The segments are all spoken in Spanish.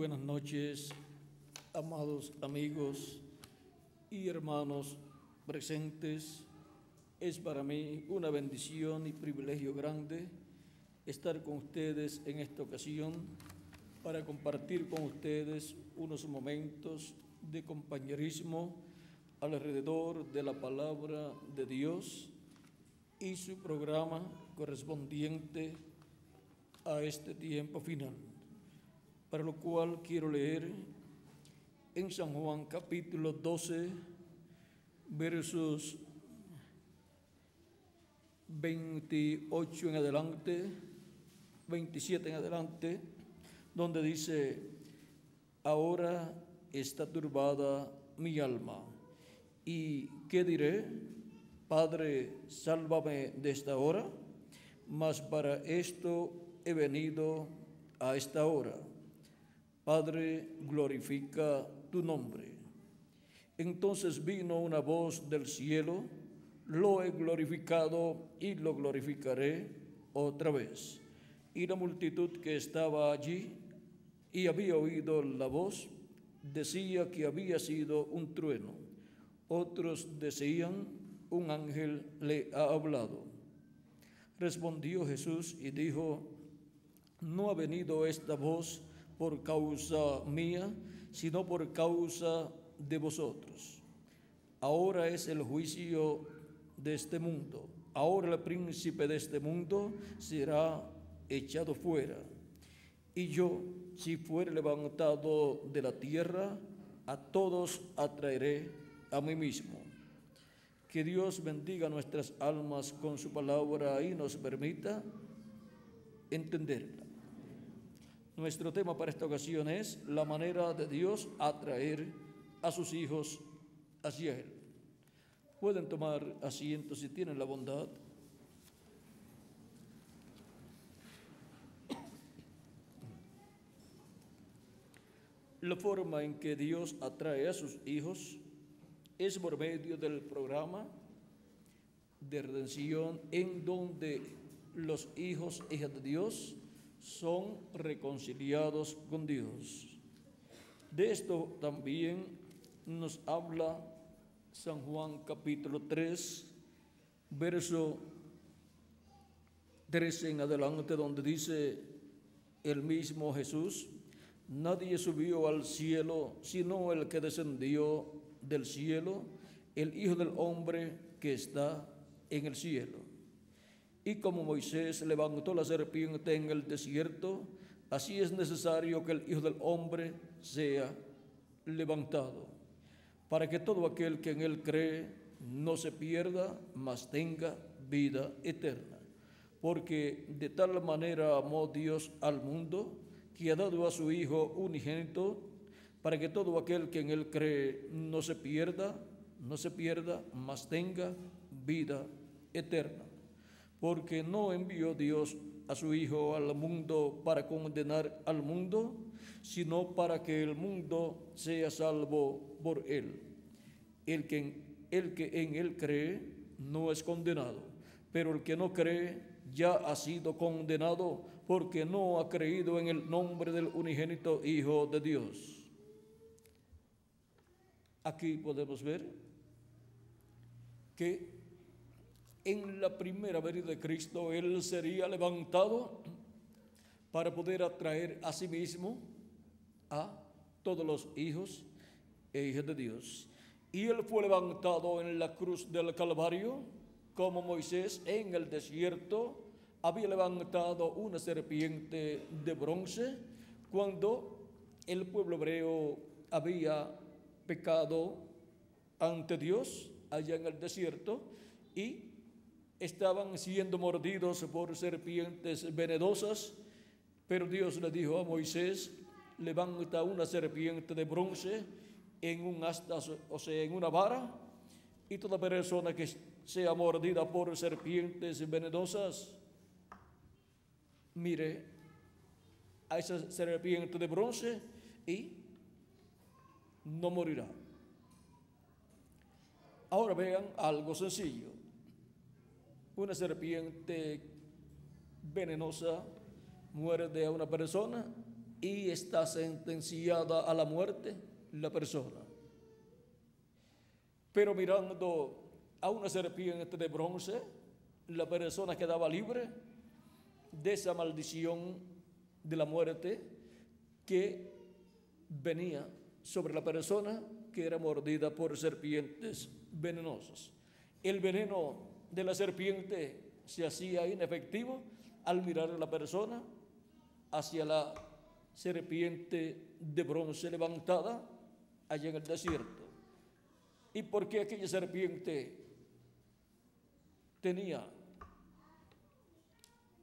buenas noches, amados amigos y hermanos presentes. Es para mí una bendición y privilegio grande estar con ustedes en esta ocasión para compartir con ustedes unos momentos de compañerismo alrededor de la palabra de Dios y su programa correspondiente a este tiempo final, para lo cual quiero leer en San Juan capítulo 12, versos 28 en adelante, 27 en adelante, donde dice: ahora está turbada mi alma, ¿y qué diré? Padre, sálvame de esta hora, mas para esto he venido a esta hora. Padre, glorifica tu nombre. Entonces vino una voz del cielo: lo he glorificado y lo glorificaré otra vez. Y la multitud que estaba allí y había oído la voz decía que había sido un trueno. Otros decían: un ángel le ha hablado. Respondió Jesús y dijo: no ha venido esta voz por causa mía, sino por causa de vosotros. Ahora es el juicio de este mundo. Ahora el príncipe de este mundo será echado fuera. Y yo, si fuere levantado de la tierra, a todos atraeré a mí mismo. Que Dios bendiga nuestras almas con su palabra y nos permita entenderla. Nuestro tema para esta ocasión es la manera de Dios atraer a sus hijos hacia Él. Pueden tomar asiento si tienen la bondad. La forma en que Dios atrae a sus hijos es por medio del programa de redención, en donde los hijos e hijas de Dios son reconciliados con Dios. De esto también nos habla San Juan capítulo 3, verso 13 en adelante, donde dice el mismo Jesús: nadie subió al cielo sino el que descendió del cielo, el Hijo del Hombre que está en el cielo. Y como Moisés levantó la serpiente en el desierto, así es necesario que el Hijo del Hombre sea levantado, para que todo aquel que en él cree no se pierda, mas tenga vida eterna. Porque de tal manera amó Dios al mundo, que ha dado a su Hijo unigénito, para que todo aquel que en él cree no se pierda, mas tenga vida eterna. Porque no envió Dios a su Hijo al mundo para condenar al mundo, sino para que el mundo sea salvo por él. El que en él cree no es condenado, pero el que no cree ya ha sido condenado, porque no ha creído en el nombre del unigénito Hijo de Dios. Aquí podemos ver que en la primera venida de Cristo Él sería levantado para poder atraer a sí mismo a todos los hijos e hijas de Dios. Y Él fue levantado en la cruz del Calvario, como Moisés en el desierto había levantado una serpiente de bronce cuando el pueblo hebreo había pecado ante Dios allá en el desierto y estaban siendo mordidos por serpientes venenosas, pero Dios le dijo a Moisés: levanta una serpiente de bronce en un asta, o sea, en una vara, y toda persona que sea mordida por serpientes venenosas, mire a esa serpiente de bronce y no morirá. Ahora vean algo sencillo. Una serpiente venenosa muerde a una persona y está sentenciada a la muerte la persona. Pero mirando a una serpiente de bronce, la persona quedaba libre de esa maldición de la muerte que venía sobre la persona que era mordida por serpientes venenosas. El veneno de la serpiente se hacía inefectivo al mirar a la persona hacia la serpiente de bronce levantada allá en el desierto. ¿Y por qué aquella serpiente tenía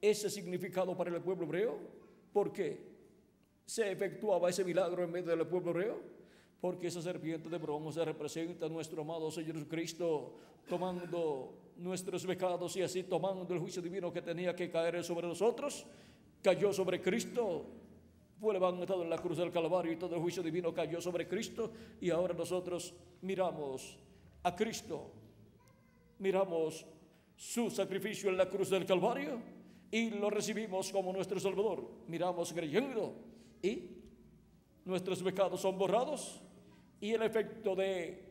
ese significado para el pueblo hebreo? ¿Por qué se efectuaba ese milagro en medio del pueblo hebreo? Porque esa serpiente de bronce representa a nuestro amado Señor Jesucristo tomando nuestros pecados y así tomando el juicio divino que tenía que caer sobre nosotros. Cayó sobre Cristo, fue levantado en la cruz del Calvario y todo el juicio divino cayó sobre Cristo. Y ahora nosotros miramos a Cristo, miramos su sacrificio en la cruz del Calvario y lo recibimos como nuestro Salvador. Miramos creyendo y nuestros pecados son borrados, y el efecto de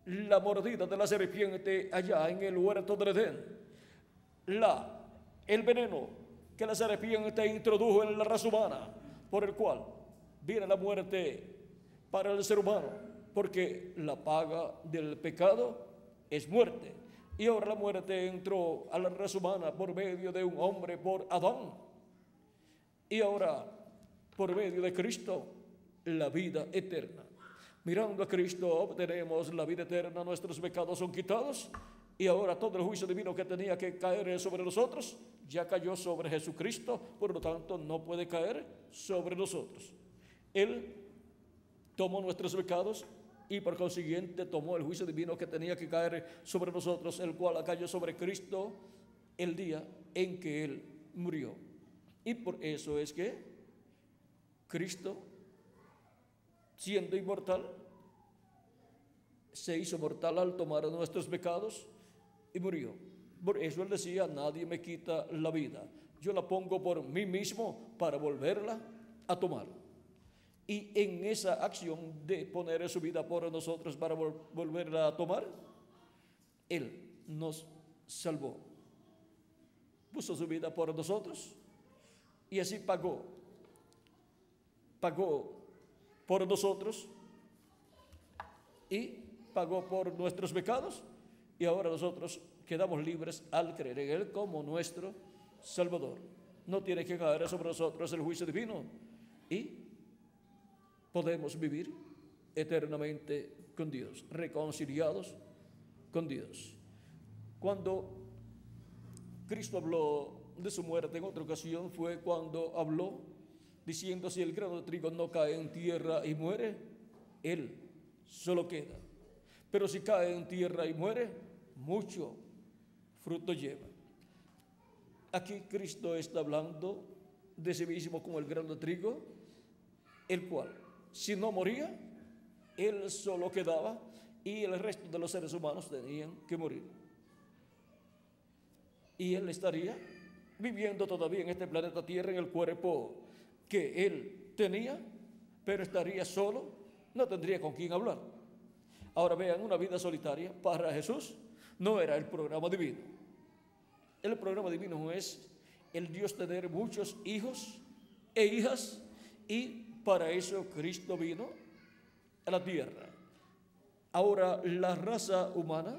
la mordida de la serpiente allá en el huerto del Edén, el veneno que la serpiente introdujo en la raza humana, por el cual viene la muerte para el ser humano, porque la paga del pecado es muerte. Y ahora la muerte entró a la raza humana por medio de un hombre, por Adán. Y ahora, por medio de Cristo, la vida eterna. Mirando a Cristo obtenemos la vida eterna, nuestros pecados son quitados y ahora todo el juicio divino que tenía que caer sobre nosotros ya cayó sobre Jesucristo, por lo tanto no puede caer sobre nosotros. Él tomó nuestros pecados y por consiguiente tomó el juicio divino que tenía que caer sobre nosotros, el cual cayó sobre Cristo el día en que Él murió. Y por eso es que Cristo, siendo inmortal, se hizo mortal al tomar nuestros pecados y murió. Por eso Él decía: nadie me quita la vida, yo la pongo por mí mismo para volverla a tomar. Y en esa acción de poner su vida por nosotros para volverla a tomar, Él nos salvó, puso su vida por nosotros y así pagó por nosotros y pagó por nuestros pecados, y ahora nosotros quedamos libres al creer en Él como nuestro Salvador. No tiene que caer sobre nosotros el juicio divino y podemos vivir eternamente con Dios, reconciliados con Dios. Cuando Cristo habló de su muerte en otra ocasión fue cuando habló diciendo: si el grano de trigo no cae en tierra y muere, él solo queda. Pero si cae en tierra y muere, mucho fruto lleva. Aquí Cristo está hablando de sí mismo como el grano de trigo, el cual, si no moría, él solo quedaba y el resto de los seres humanos tenían que morir. Y él estaría viviendo todavía en este planeta Tierra en el cuerpo que él tenía, pero estaría solo, no tendría con quién hablar. Ahora vean, una vida solitaria para Jesús no era el programa divino. El programa divino es el Dios tener muchos hijos e hijas, y para eso Cristo vino a la tierra. Ahora la raza humana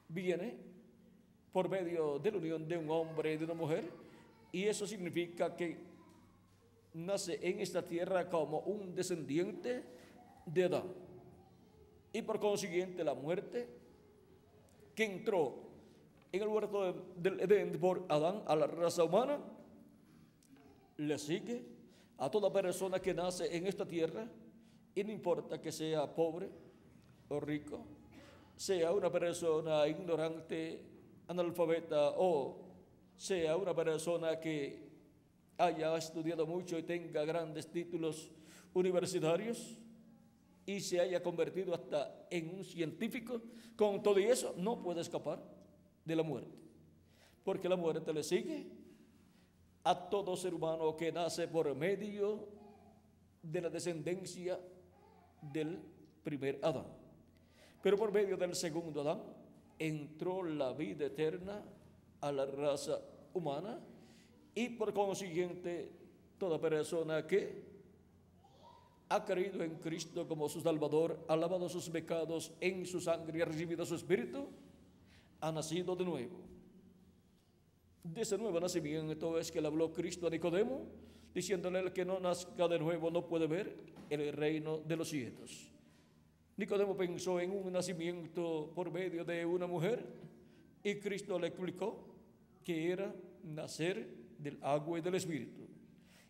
viene por medio de la unión de un hombre y de una mujer, y eso significa que nace en esta tierra como un descendiente de Adán. Y por consiguiente la muerte que entró en el huerto del Edén por Adán a la raza humana le sigue a toda persona que nace en esta tierra, y no importa que sea pobre o rico, sea una persona ignorante, analfabeta, o sea una persona que haya estudiado mucho y tenga grandes títulos universitarios y se haya convertido hasta en un científico. Con todo y eso no puede escapar de la muerte, porque la muerte le sigue a todo ser humano que nace por medio de la descendencia del primer Adán. Pero por medio del segundo Adán entró la vida eterna a la raza humana, y por consiguiente toda persona que ha creído en Cristo como su Salvador, ha lavado sus pecados en su sangre y ha recibido su Espíritu, ha nacido de nuevo. De ese nuevo nacimiento es que le habló Cristo a Nicodemo, diciéndole: el que no nazca de nuevo no puede ver el reino de los cielos. Nicodemo pensó en un nacimiento por medio de una mujer, y Cristo le explicó que era nacer del agua y del Espíritu.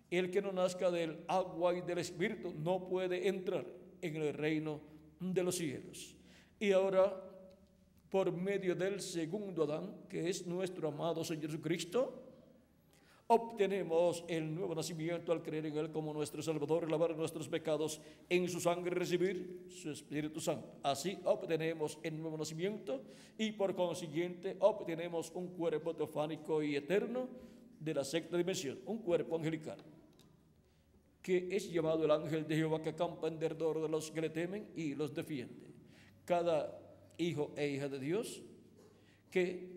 El que no nazca del agua y del Espíritu no puede entrar en el reino de los cielos. Y ahora, por medio del segundo Adán, que es nuestro amado Señor Jesucristo, obtenemos el nuevo nacimiento al creer en Él como nuestro Salvador, lavar nuestros pecados en su sangre y recibir su Espíritu Santo. Así obtenemos el nuevo nacimiento y por consiguiente obtenemos un cuerpo teofánico y eterno de la sexta dimensión, un cuerpo angelical, que es llamado el ángel de Jehová, que acampa en derredor de los que le temen y los defiende. Cada hijo e hija de Dios que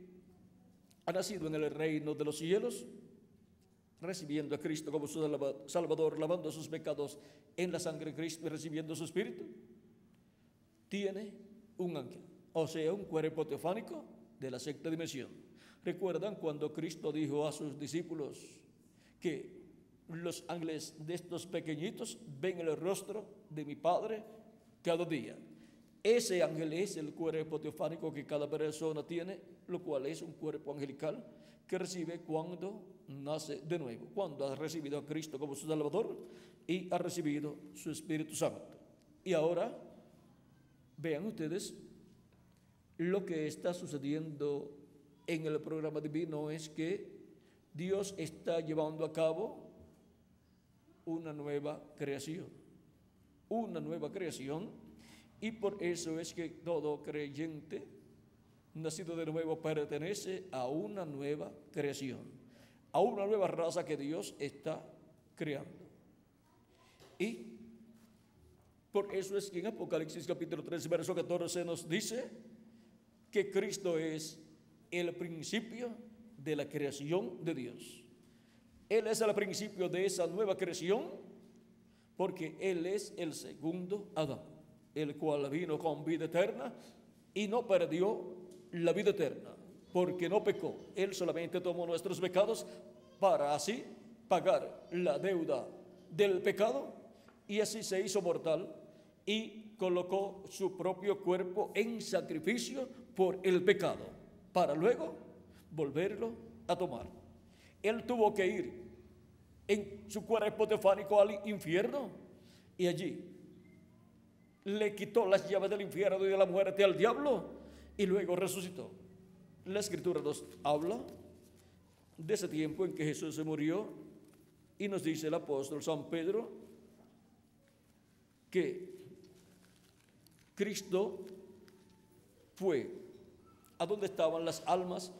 ha nacido en el reino de los cielos, recibiendo a Cristo como su Salvador, lavando sus pecados en la sangre de Cristo y recibiendo su Espíritu, tiene un ángel, o sea, un cuerpo teofánico de la sexta dimensión. ¿Recuerdan cuando Cristo dijo a sus discípulos que los ángeles de estos pequeñitos ven el rostro de mi Padre cada día? Ese ángel es el cuerpo teofánico que cada persona tiene, lo cual es un cuerpo angelical que recibe cuando nace de nuevo, cuando ha recibido a Cristo como su Salvador y ha recibido su Espíritu Santo. Y ahora vean ustedes lo que está sucediendo en el programa divino: es que Dios está llevando a cabo una nueva creación, y por eso es que todo creyente nacido de nuevo pertenece a una nueva creación, a una nueva raza que Dios está creando. Y por eso es que en Apocalipsis capítulo 3, verso 14 nos dice que Cristo es el principio de la creación de Dios. Él es el principio de esa nueva creación, porque Él es el segundo Adán, el cual vino con vida eterna y no perdió la vida eterna, porque no pecó. Él solamente tomó nuestros pecados para así pagar la deuda del pecado, y así se hizo mortal y colocó su propio cuerpo en sacrificio por el pecado, para luego volverlo a tomar. Él tuvo que ir en su cuerpo teofánico al infierno, y allí le quitó las llaves del infierno y de la muerte al diablo, y luego resucitó. La Escritura nos habla de ese tiempo en que Jesús se murió, y nos dice el apóstol San Pedro que Cristo fue a donde estaban las almas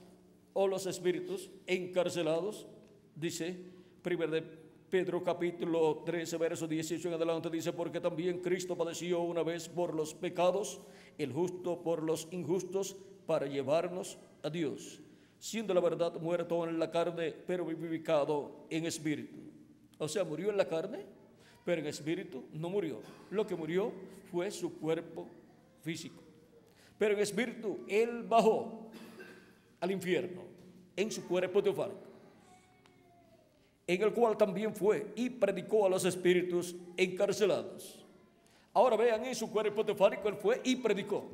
o los espíritus encarcelados. Dice 1 de Pedro capítulo 13, verso 18 en adelante, dice: porque también Cristo padeció una vez por los pecados, el justo por los injustos, para llevarnos a Dios, siendo la verdad muerto en la carne, pero vivificado en espíritu. O sea, murió en la carne, pero en espíritu no murió. Lo que murió fue su cuerpo físico, pero en espíritu Él bajó al infierno en su cuerpo teofánico, en el cual también fue y predicó a los espíritus encarcelados. Ahora vean, en su cuerpo teofánico Él fue y predicó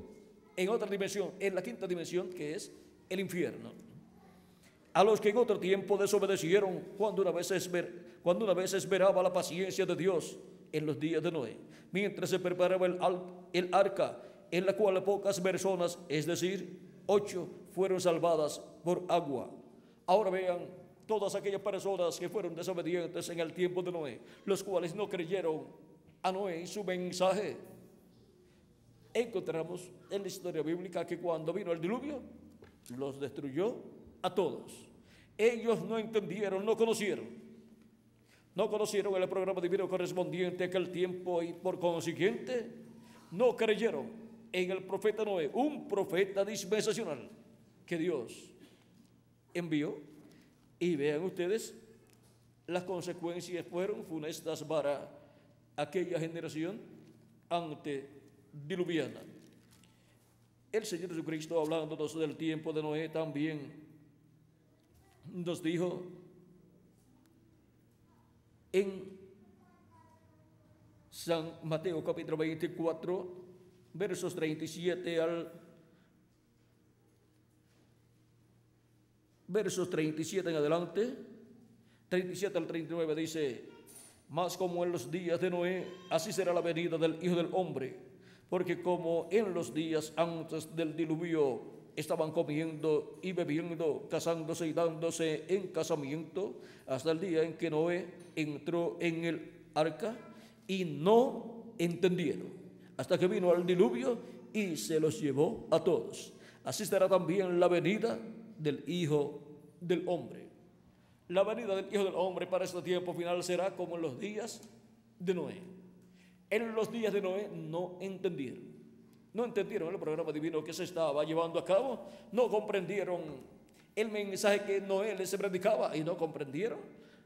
en otra dimensión, en la quinta dimensión, que es el infierno, a los que en otro tiempo desobedecieron, cuando una vez esperaba la paciencia de Dios en los días de Noé, mientras se preparaba el arca, en la cual pocas personas, es decir, 8, fueron salvadas por agua. Ahora vean todas aquellas personas que fueron desobedientes en el tiempo de Noé, los cuales no creyeron a Noé y su mensaje. Encontramos en la historia bíblica que cuando vino el diluvio, los destruyó a todos. ellos no entendieron, no conocieron el programa divino correspondiente a aquel tiempo y por consiguiente no creyeron en el profeta Noé, un profeta dispensacional que Dios envió. Y vean ustedes, las consecuencias fueron funestas para aquella generación antediluviana. El Señor Jesucristo, hablándonos del tiempo de Noé, también nos dijo en San Mateo capítulo 24, versos 37 en adelante, 37 al 39, dice: mas como en los días de Noé, así será la venida del Hijo del Hombre, porque como en los días antes del diluvio estaban comiendo y bebiendo, casándose y dándose en casamiento, hasta el día en que Noé entró en el arca, y no entendieron, hasta que vino el diluvio y se los llevó a todos. Así será también la venida del Hijo del Hombre. La venida del Hijo del Hombre para este tiempo final será como en los días de Noé. En los días de Noé no entendieron el programa divino que se estaba llevando a cabo, no comprendieron el mensaje que Noé les predicaba y no comprendieron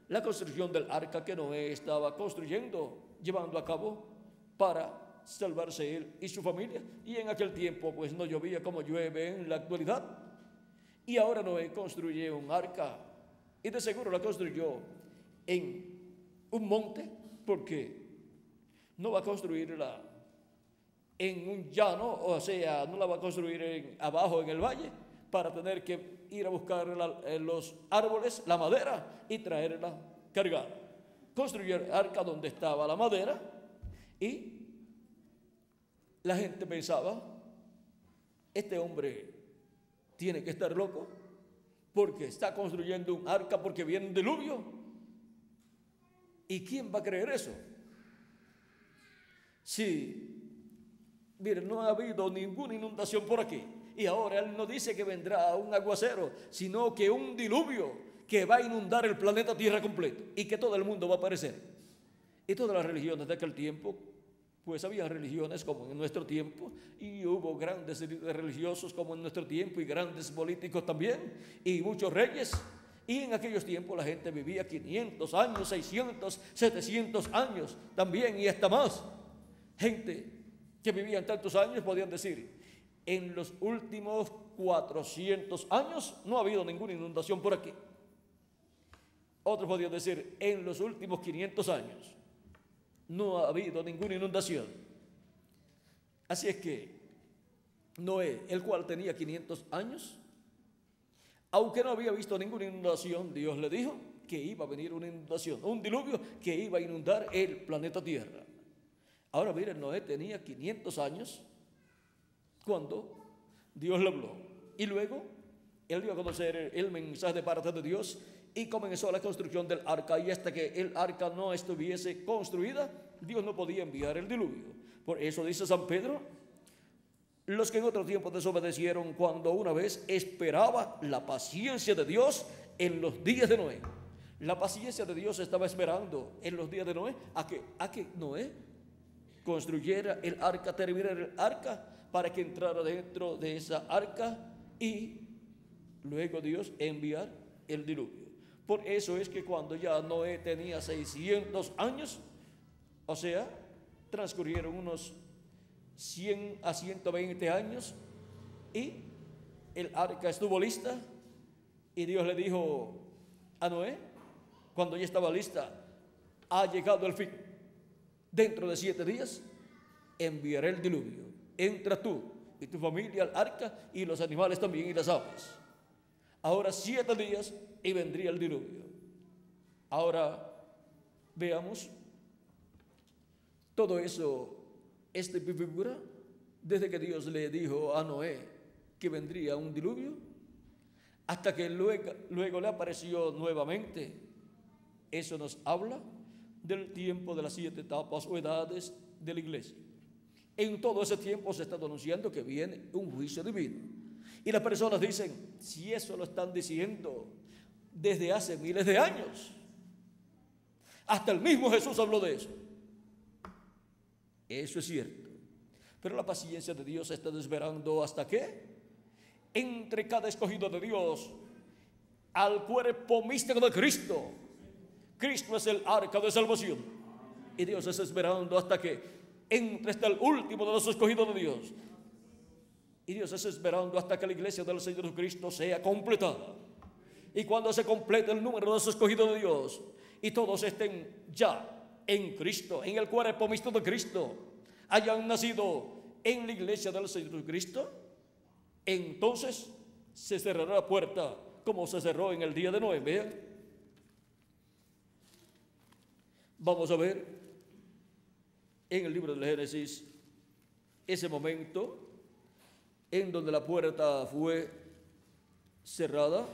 la construcción del arca que Noé estaba construyendo, llevando a cabo para salvarse él y su familia. Y en aquel tiempo pues no llovía como llueve en la actualidad. Y ahora Noé construye un arca, y de seguro la construyó en un monte, porque no va a construirla en un llano, o sea, no la va a construir abajo en el valle, para tener que ir a buscar los árboles, la madera, y traerla cargada. Construyó el arca donde estaba la madera, y la gente pensaba: este hombre tiene que estar loco, porque está construyendo un arca porque viene un diluvio. ¿Y quién va a creer eso? Sí, miren, no ha habido ninguna inundación por aquí, y ahora él no dice que vendrá un aguacero, sino que un diluvio que va a inundar el planeta Tierra completo y que todo el mundo va a perecer. Y todas las religiones de aquel tiempo, pues había religiones como en nuestro tiempo, y hubo grandes religiosos como en nuestro tiempo, y grandes políticos también, y muchos reyes. Y en aquellos tiempos la gente vivía 500 años, 600, 700 años también, y hasta más. Gente que vivían tantos años podían decir: en los últimos 400 años no ha habido ninguna inundación por aquí. Otros podían decir: en los últimos 500 años no ha habido ninguna inundación. Así es que Noé, el cual tenía 500 años, aunque no había visto ninguna inundación, Dios le dijo que iba a venir una inundación, un diluvio que iba a inundar el planeta Tierra. Ahora miren, Noé tenía 500 años cuando Dios le habló, y luego él dio a conocer el mensaje de parte de Dios, y comenzó la construcción del arca, y hasta que el arca no estuviese construida, Dios no podía enviar el diluvio. Por eso dice San Pedro: los que en otro tiempo desobedecieron, cuando una vez esperaba la paciencia de Dios en los días de Noé. La paciencia de Dios estaba esperando en los días de Noé a que Noé construyera el arca, terminara el arca, para que entrara dentro de esa arca y luego Dios enviar el diluvio. Por eso es que cuando ya Noé tenía 600 años, o sea, transcurrieron unos 100 a 120 años, y el arca estuvo lista, y Dios le dijo a Noé, cuando ya estaba lista: ha llegado el fin, dentro de 7 días enviaré el diluvio, entra tú y tu familia al arca, y los animales también, y las aves. Ahora 7 días y vendría el diluvio. Ahora veamos todo eso. Esta figura, desde que Dios le dijo a Noé que vendría un diluvio, hasta que luego le apareció nuevamente. Eso nos habla del tiempo de las 7 etapas o edades de la iglesia. En todo ese tiempo se está anunciando que viene un juicio divino. Y las personas dicen: si eso lo están diciendo desde hace miles de años. Hasta el mismo Jesús habló de eso. Eso es cierto. Pero la paciencia de Dios está esperando hasta que entre cada escogido de Dios al cuerpo místico de Cristo. Cristo es el arca de salvación. Y Dios está esperando hasta que entre hasta el último de los escogidos de Dios. Y Dios está esperando hasta que la iglesia del Señor Jesucristo sea completada. Y cuando se complete el número de los escogidos de Dios y todos estén ya en Cristo, en el cuerpo místico de Cristo, hayan nacido en la iglesia del Señor Jesucristo, entonces se cerrará la puerta como se cerró en el día de Noé. Vean, vamos a ver en el libro del Génesis ese momento en donde la puerta fue cerrada.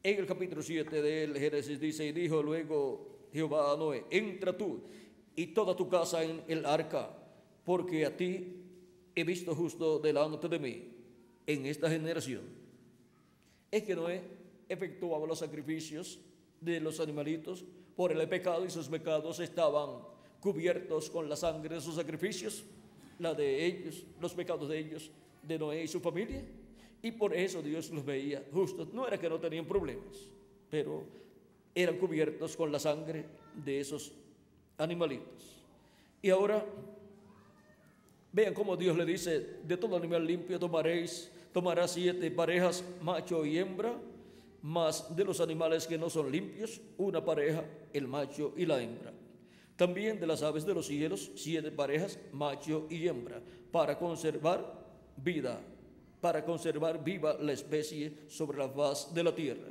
En el capítulo 7 del Génesis dice: y dijo luego Jehová a Noé: entra tú y toda tu casa en el arca, porque a ti he visto justo delante de mí en esta generación. Es que Noé efectuaba los sacrificios de los animalitos por el pecado, y sus pecados estaban cubiertos con la sangre de sus sacrificios, la de ellos, los pecados de ellos, de Noé y su familia. Y por eso Dios los veía justos. No era que no tenían problemas, pero eran cubiertos con la sangre de esos animalitos. Y ahora vean cómo Dios le dice: de todo animal limpio tomarás 7 parejas, macho y hembra, mas de los animales que no son limpios, una pareja, el macho y la hembra. También de las aves de los cielos, 7 parejas, macho y hembra, para conservar viva la especie sobre la faz de la tierra.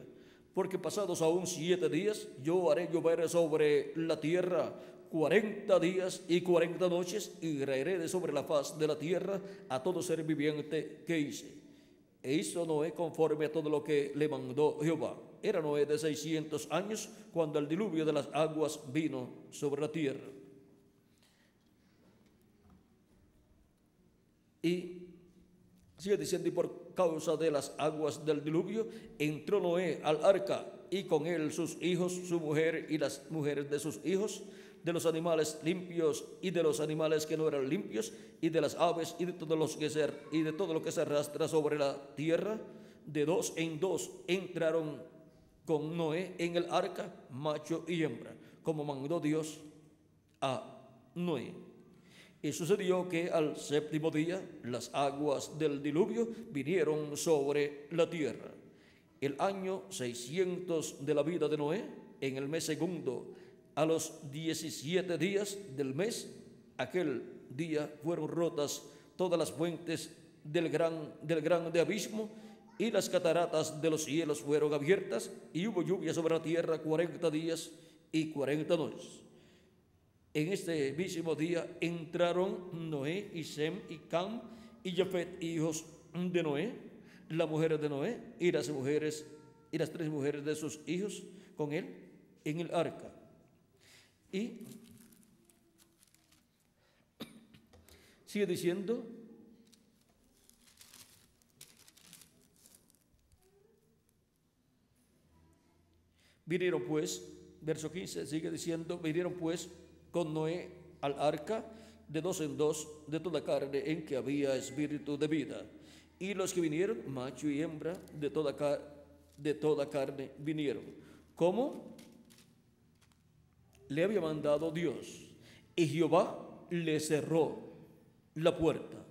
Porque pasados aún 7 días, yo haré llover sobre la tierra 40 días y 40 noches, y raeré de sobre la faz de la tierra a todo ser viviente que hice. E hizo Noé conforme a todo lo que le mandó Jehová. Era Noé de 600 años cuando el diluvio de las aguas vino sobre la tierra. Y sigue diciendo: y por causa de las aguas del diluvio entró Noé al arca, y con él sus hijos, su mujer y las mujeres de sus hijos, de los animales limpios y de los animales que no eran limpios, y de las aves y de todo lo que se arrastra sobre la tierra. De 2 en 2 entraron con Noé en el arca, macho y hembra, como mandó Dios a Noé. Y sucedió que al 7º día las aguas del diluvio vinieron sobre la tierra. El año 600 de la vida de Noé, en el mes segundo, a los 17 días del mes, aquel día fueron rotas todas las fuentes del grande abismo, y las cataratas de los cielos fueron abiertas, y hubo lluvia sobre la tierra 40 días y 40 noches. En este mismo día entraron Noé y Sem y Cam y Jafet, hijos de Noé, las mujeres de Noé y las 3 mujeres de sus hijos con él en el arca. Y sigue diciendo: vinieron pues, verso 15, sigue diciendo: vinieron pues con Noé al arca de 2 en 2 de toda carne en que había espíritu de vida. Y los que vinieron, macho y hembra, de toda carne vinieron, como le había mandado Dios. Y Jehová le cerró la puerta.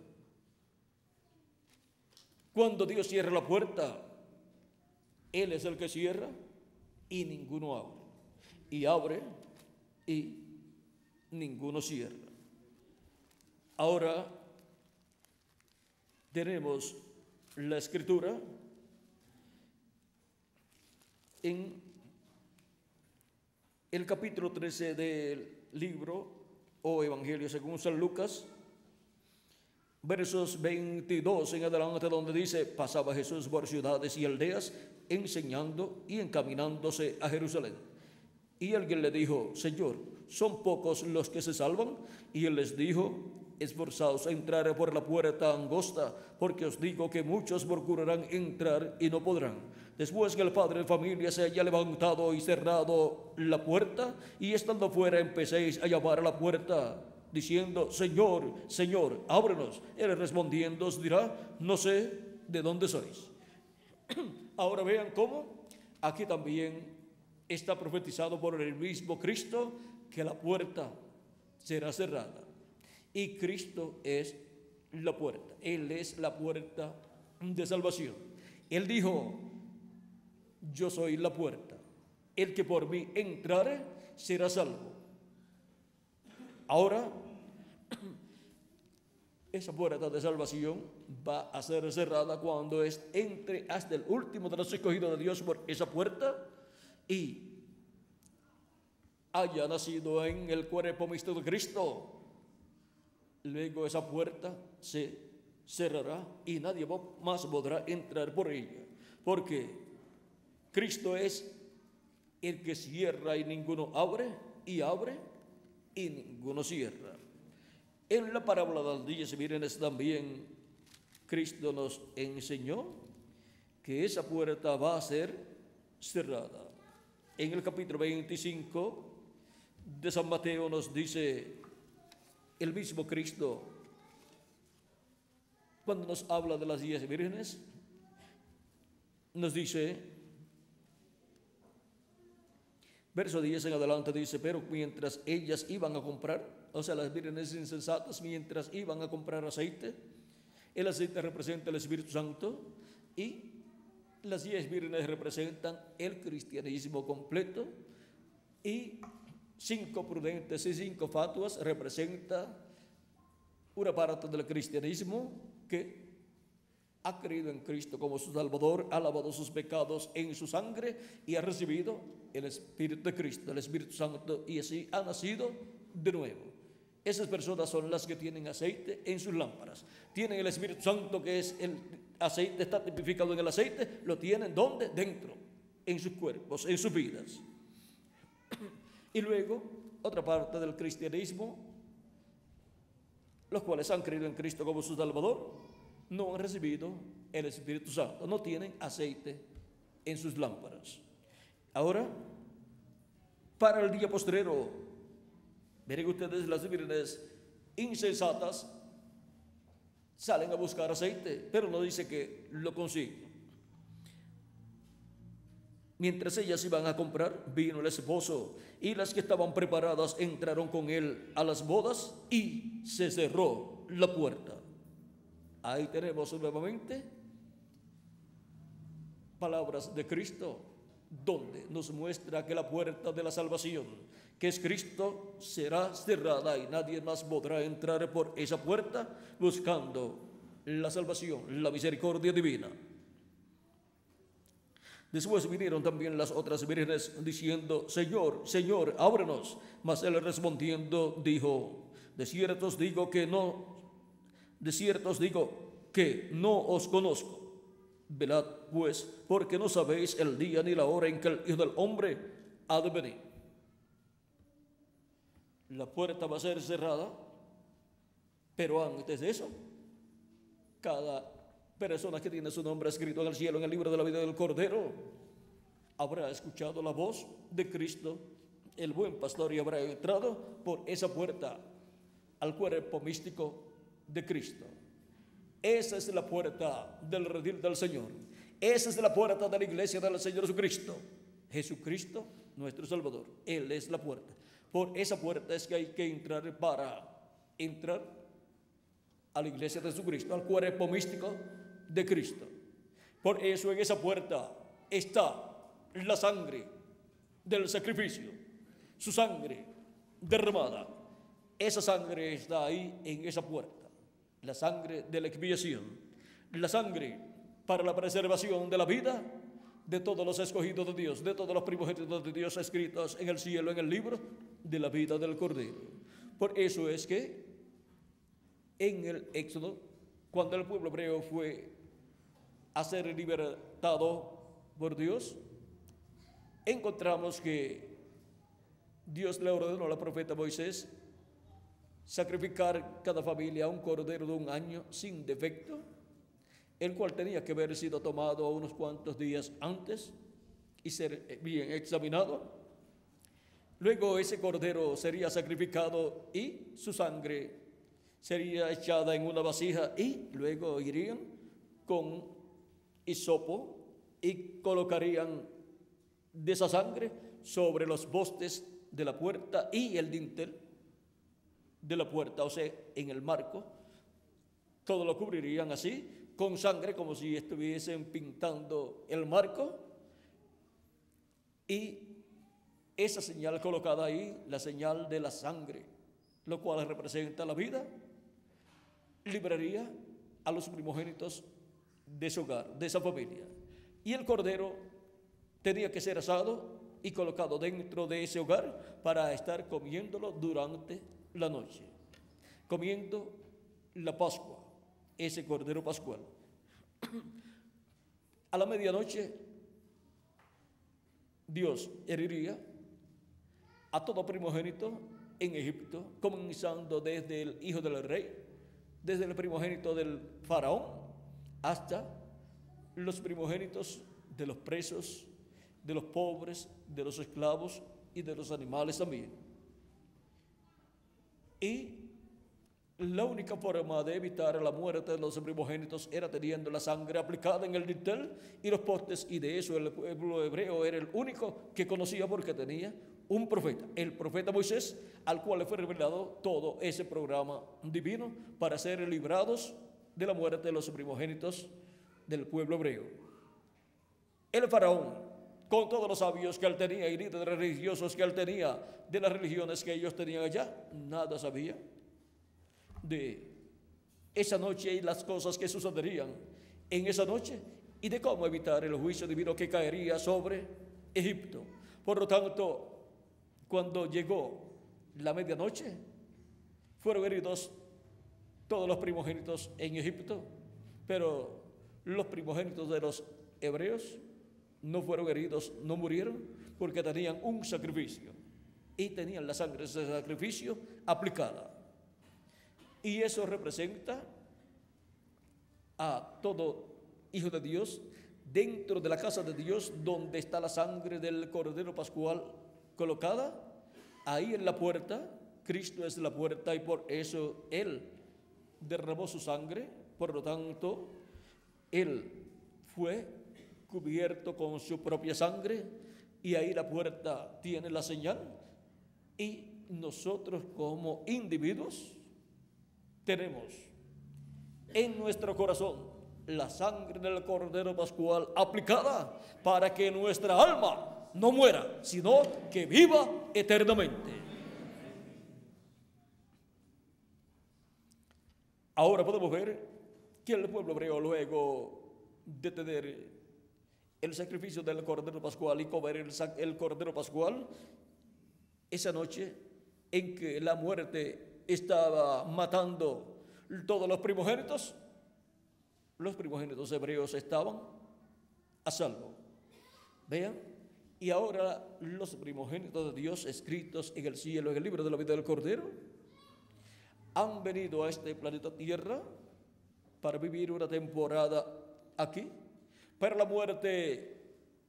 Cuando Dios cierra la puerta, Él es el que cierra y ninguno abre. Y abre y ninguno cierra. Ahora tenemos la escritura en el capítulo 13 del libro o Evangelio según San Lucas, versos 22 en adelante, donde dice: pasaba Jesús por ciudades y aldeas, enseñando y encaminándose a Jerusalén. Y alguien le dijo: Señor, ¿son pocos los que se salvan? Y él les dijo: esforzaos a entrar por la puerta angosta, porque os digo que muchos procurarán entrar y no podrán. Después que el padre de familia se haya levantado y cerrado la puerta, y estando fuera empecéis a llamar a la puerta, diciendo: Señor, Señor, ábrenos. Él respondiendo os dirá: no sé de dónde sois. Ahora vean cómo aquí también está profetizado por el mismo Cristo que la puerta será cerrada. Y Cristo es la puerta. Él es la puerta de salvación. Él dijo: yo soy la puerta. El que por mí entrare será salvo. Ahora, esa puerta de salvación va a ser cerrada cuando entre hasta el último de los escogidos de Dios por esa puerta y haya nacido en el cuerpo místico de Cristo. Luego esa puerta se cerrará y nadie más podrá entrar por ella, porque Cristo es el que cierra y ninguno abre, y abre y ninguno cierra. En la parábola de las 10 vírgenes también Cristo nos enseñó que esa puerta va a ser cerrada. En el capítulo 25 de San Mateo nos dice el mismo Cristo, cuando nos habla de las 10 vírgenes, nos dice, verso 10 en adelante dice: pero mientras ellas iban a comprar, o sea, las vírgenes insensatas, mientras iban a comprar aceite, el aceite representa el Espíritu Santo y las 10 vírgenes representan el cristianismo completo, y 5 prudentes y 5 fatuas representa una parte del cristianismo que ha creído en Cristo como su Salvador, ha lavado sus pecados en su sangre y ha recibido el Espíritu de Cristo, el Espíritu Santo, y así ha nacido de nuevo. Esas personas son las que tienen aceite en sus lámparas. Tienen el Espíritu Santo, que es el aceite, está tipificado en el aceite. Lo tienen ¿dónde? Dentro, en sus cuerpos, en sus vidas. Y luego, otra parte del cristianismo, los cuales han creído en Cristo como su Salvador, no han recibido el Espíritu Santo, no tienen aceite en sus lámparas. Ahora, para el día postrero, miren ustedes, las vírgenes insensatas salen a buscar aceite, pero no dice que lo consiguen. Mientras ellas iban a comprar, vino el esposo, y las que estaban preparadas entraron con él a las bodas y se cerró la puerta. Ahí tenemos nuevamente palabras de Cristo, donde nos muestra que la puerta de la salvación, que es Cristo, será cerrada y nadie más podrá entrar por esa puerta buscando la salvación, la misericordia divina. Después vinieron también las otras vírgenes diciendo: Señor, Señor, ábrenos. Mas él respondiendo dijo: de cierto os digo que no os conozco. Velad pues, porque no sabéis el día ni la hora en que el Hijo del Hombre ha de venir. La puerta va a ser cerrada, pero antes de eso, cada persona que tiene su nombre escrito en el cielo, en el libro de la vida del Cordero, habrá escuchado la voz de Cristo, el buen pastor, y habrá entrado por esa puerta al cuerpo místico de Cristo. Esa es la puerta del redil del Señor. Esa es la puerta de la iglesia del Señor Jesucristo. Jesucristo, nuestro Salvador. Él es la puerta. Por esa puerta es que hay que entrar para entrar a la iglesia de Jesucristo, al cuerpo místico de Cristo. Por eso en esa puerta está la sangre del sacrificio, su sangre derramada. Esa sangre está ahí en esa puerta, la sangre de la expiación, la sangre para la preservación de la vida de todos los escogidos de Dios, de todos los primogénitos de Dios escritos en el cielo, en el libro de la vida del Cordero. Por eso es que en el Éxodo, cuando el pueblo hebreo fue a ser libertado por Dios, encontramos que Dios le ordenó al profeta Moisés sacrificar cada familia un cordero de 1 año sin defecto, el cual tenía que haber sido tomado unos cuantos días antes y ser bien examinado. Luego ese cordero sería sacrificado y su sangre sería echada en una vasija, y luego irían con hisopo y colocarían de esa sangre sobre los postes de la puerta y el dintel de la puerta, o sea, en el marco. Todo lo cubrirían así, con sangre, como si estuviesen pintando el marco. Y esa señal colocada ahí, la señal de la sangre, lo cual representa la vida, libraría a los primogénitos de ese hogar, de esa familia. Y el cordero tenía que ser asado y colocado dentro de ese hogar para estar comiéndolo durante la noche, comiendo la Pascua, ese cordero pascual. A la medianoche, Dios heriría a todo primogénito en Egipto, comenzando desde el hijo del rey, desde el primogénito del faraón, hasta los primogénitos de los presos, de los pobres, de los esclavos y de los animales también. Y la única forma de evitar la muerte de los primogénitos era teniendo la sangre aplicada en el dintel y los postes, y de eso el pueblo hebreo era el único que conocía, porque tenía un profeta, el profeta Moisés, al cual le fue revelado todo ese programa divino para ser librados de la muerte de los primogénitos del pueblo hebreo. El faraón, con todos los sabios que él tenía y líderes religiosos que él tenía de las religiones que ellos tenían allá, nada sabía de esa noche y las cosas que sucederían en esa noche y de cómo evitar el juicio divino que caería sobre Egipto. Por lo tanto, cuando llegó la medianoche, fueron heridos todos los primogénitos en Egipto, pero los primogénitos de los hebreos no fueron heridos, no murieron, porque tenían un sacrificio y tenían la sangre de ese sacrificio aplicada. Y eso representa a todo hijo de Dios dentro de la casa de Dios, donde está la sangre del cordero pascual colocada ahí en la puerta. Cristo es la puerta y por eso Él derramó su sangre. Por lo tanto, Él fue cubierto con su propia sangre y ahí la puerta tiene la señal, y nosotros como individuos tenemos en nuestro corazón la sangre del cordero pascual aplicada para que nuestra alma no muera, sino que viva eternamente. Ahora podemos ver que el pueblo hebreo, luego de tener el sacrificio del cordero pascual y comer el cordero pascual, esa noche en que la muerte estaba matando todos los primogénitos hebreos estaban a salvo. Vean, y ahora los primogénitos de Dios escritos en el cielo, en el libro de la vida del Cordero, han venido a este planeta Tierra para vivir una temporada aquí. Pero la muerte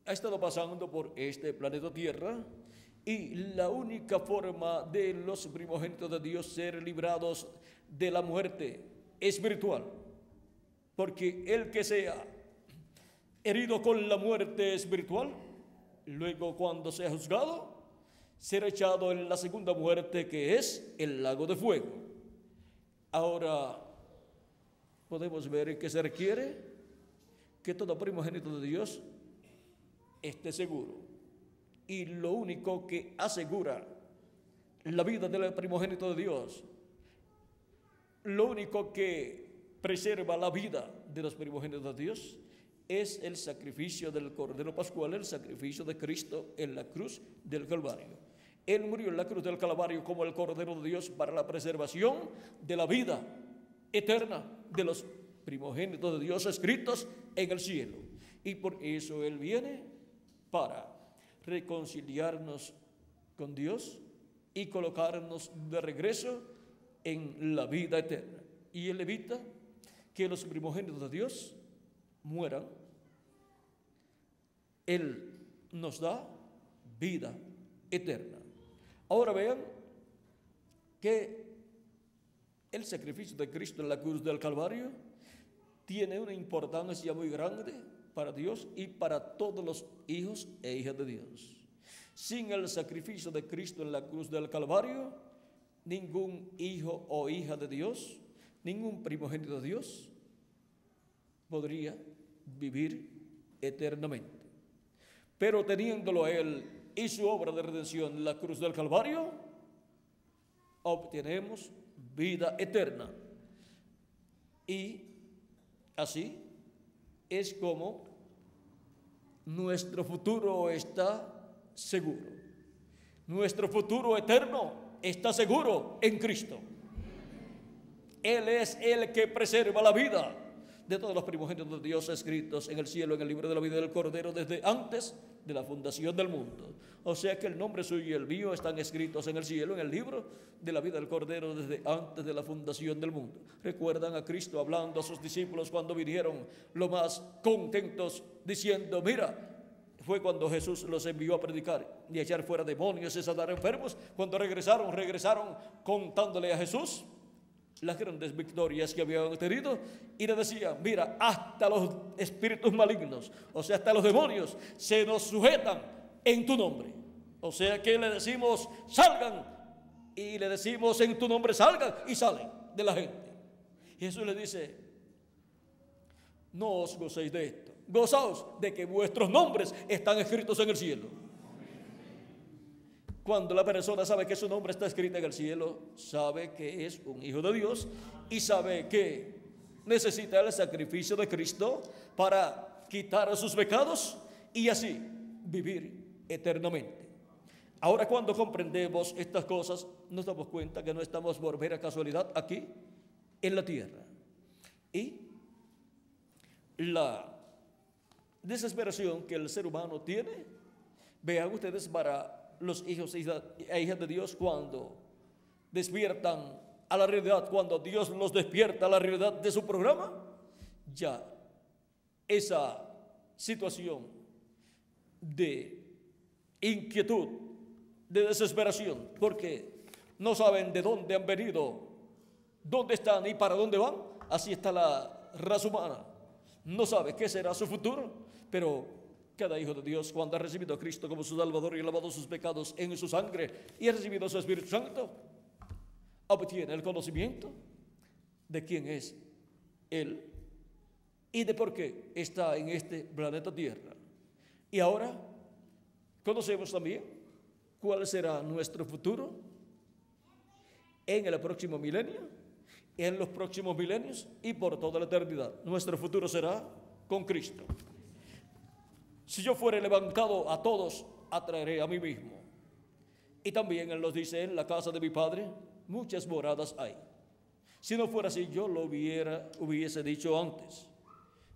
ha estado pasando por este planeta Tierra, y la única forma de los primogénitos de Dios ser librados de la muerte espiritual, porque el que sea herido con la muerte espiritual, luego cuando sea juzgado, será echado en la segunda muerte, que es el lago de fuego. Ahora podemos ver que se requiere que todo primogénito de Dios esté seguro. Y lo único que asegura la vida del primogénito de Dios, lo único que preserva la vida de los primogénitos de Dios, es el sacrificio del Cordero Pascual, el sacrificio de Cristo en la cruz del Calvario. Él murió en la cruz del Calvario como el Cordero de Dios para la preservación de la vida eterna de los primogénitos de Dios escritos en el cielo. Y por eso Él viene para reconciliarnos con Dios y colocarnos de regreso en la vida eterna. Y Él evita que los primogénitos de Dios mueran. Él nos da vida eterna. Ahora vean que el sacrificio de Cristo en la cruz del Calvario tiene una importancia muy grande para Dios y para todos los hijos e hijas de Dios. Sin el sacrificio de Cristo en la cruz del Calvario, ningún hijo o hija de Dios, ningún primogénito de Dios podría vivir eternamente. Pero teniéndolo a Él y su obra de redención en la cruz del Calvario, obtenemos vida eterna. Y así es como nuestro futuro está seguro. Nuestro futuro eterno está seguro en Cristo. Él es el que preserva la vida de todos los primogénitos de Dios escritos en el cielo, en el libro de la vida del Cordero, desde antes de la fundación del mundo. O sea que el nombre suyo y el mío están escritos en el cielo, en el libro de la vida del Cordero, desde antes de la fundación del mundo. Recuerdan a Cristo hablando a sus discípulos cuando vinieron lo más contentos, diciendo: mira, fue cuando Jesús los envió a predicar y a echar fuera demonios y sanar enfermos. Cuando regresaron contándole a Jesús las grandes victorias que habían tenido, y le decían: mira, hasta los espíritus malignos, o sea, hasta los demonios, se nos sujetan en tu nombre. O sea que le decimos: salgan, y le decimos: en tu nombre salgan, y salen de la gente. Y Jesús le dice: no os gocéis de esto, gozaos de que vuestros nombres están escritos en el cielo. Cuando la persona sabe que su nombre está escrito en el cielo, sabe que es un hijo de Dios y sabe que necesita el sacrificio de Cristo para quitar sus pecados y así vivir eternamente. Ahora, cuando comprendemos estas cosas, nos damos cuenta que no estamos por mera casualidad aquí en la tierra. Y la desesperación que el ser humano tiene, vean ustedes, para los hijos e hijas de Dios, cuando despiertan a la realidad, cuando Dios los despierta a la realidad de su programa, ya esa situación de inquietud, de desesperación, porque no saben de dónde han venido, dónde están y para dónde van. Así está la raza humana. No sabe qué será su futuro, pero cada hijo de Dios, cuando ha recibido a Cristo como su Salvador y ha lavado sus pecados en su sangre y ha recibido su Espíritu Santo, obtiene el conocimiento de quién es Él y de por qué está en este planeta Tierra. Y ahora conocemos también cuál será nuestro futuro en el próximo milenio, en los próximos milenios y por toda la eternidad. Nuestro futuro será con Cristo. Si yo fuere levantado, a todos atraeré a mí mismo. Y también Él nos dice: en la casa de mi Padre muchas moradas hay. Si no fuera así, yo lo hubiese dicho antes.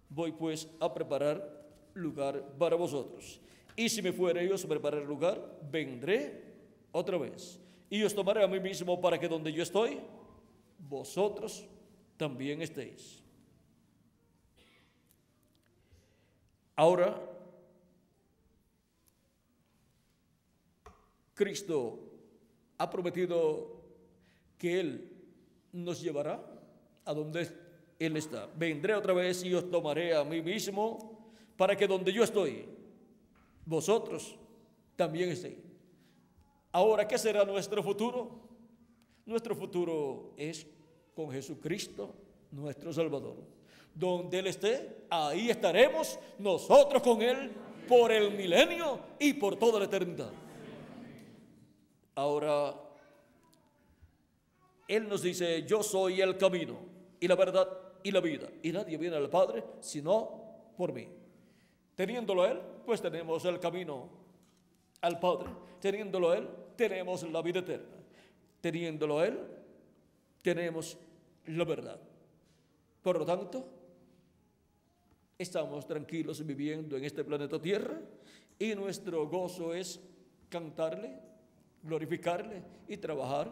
Voy pues a preparar lugar para vosotros. Y si me fuere yo a preparar lugar, vendré otra vez. Y os tomaré a mí mismo, para que donde yo estoy, vosotros también estéis. Ahora, Cristo ha prometido que Él nos llevará a donde Él está. Vendré otra vez y os tomaré a mí mismo, para que donde yo estoy, vosotros también estéis. Ahora, ¿qué será nuestro futuro? Nuestro futuro es con Jesucristo, nuestro Salvador. Donde Él esté, ahí estaremos nosotros con Él por el milenio y por toda la eternidad. Ahora, Él nos dice: yo soy el camino y la verdad y la vida, y nadie viene al Padre sino por mí. Teniéndolo a Él, pues tenemos el camino al Padre. Teniéndolo a Él, tenemos la vida eterna. Teniéndolo a Él, tenemos la verdad. Por lo tanto, estamos tranquilos viviendo en este planeta Tierra, y nuestro gozo es cantarle, glorificarle y trabajar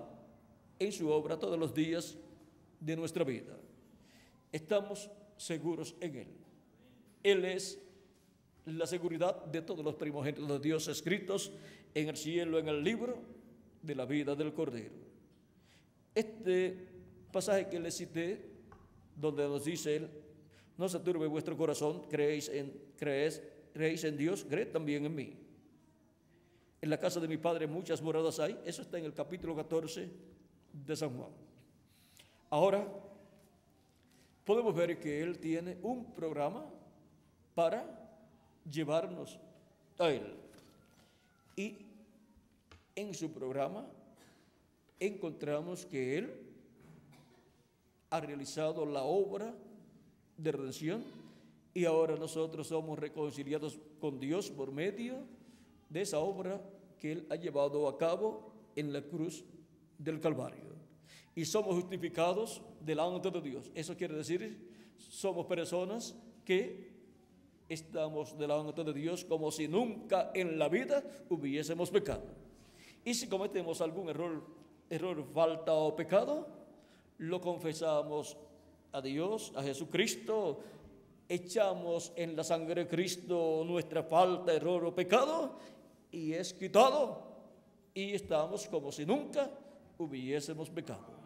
en su obra todos los días de nuestra vida. Estamos seguros en Él. Él es la seguridad de todos los primogénitos de Dios escritos en el cielo, en el libro de la vida del Cordero. Este pasaje que les cité, donde nos dice Él, no se turbe vuestro corazón, creéis en Dios, creed también en mí. En la casa de mi Padre muchas moradas hay. Eso está en el capítulo 14 de San Juan. Ahora, podemos ver que Él tiene un programa para llevarnos a Él. Y en su programa encontramos que Él ha realizado la obra de redención y ahora nosotros somos reconciliados con Dios por medio de esa obra que Él ha llevado a cabo en la cruz del Calvario. Y somos justificados delante de Dios. Eso quiere decir, somos personas que estamos delante de Dios como si nunca en la vida hubiésemos pecado. Y si cometemos algún error, falta o pecado, lo confesamos a Dios, a Jesucristo, echamos en la sangre de Cristo nuestra falta, error o pecado y es quitado y estamos como si nunca hubiésemos pecado.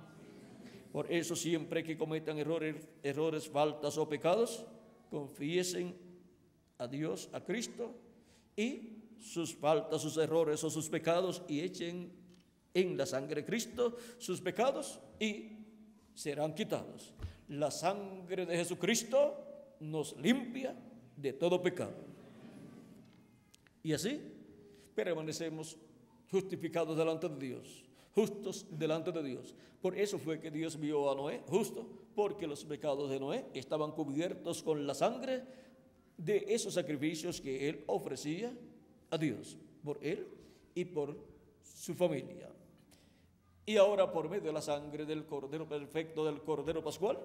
Por eso siempre que cometan errores, faltas o pecados, confiesen a Dios, a Cristo y sus faltas, sus errores o sus pecados y echen en la sangre de Cristo sus pecados y serán quitados. La sangre de Jesucristo nos limpia de todo pecado. Y así permanecemos justificados delante de Dios, justos delante de Dios. Por eso fue que Dios vio a Noé justo, porque los pecados de Noé estaban cubiertos con la sangre de esos sacrificios que él ofrecía a Dios, por él y por su familia. Y ahora, por medio de la sangre del Cordero perfecto, del Cordero Pascual,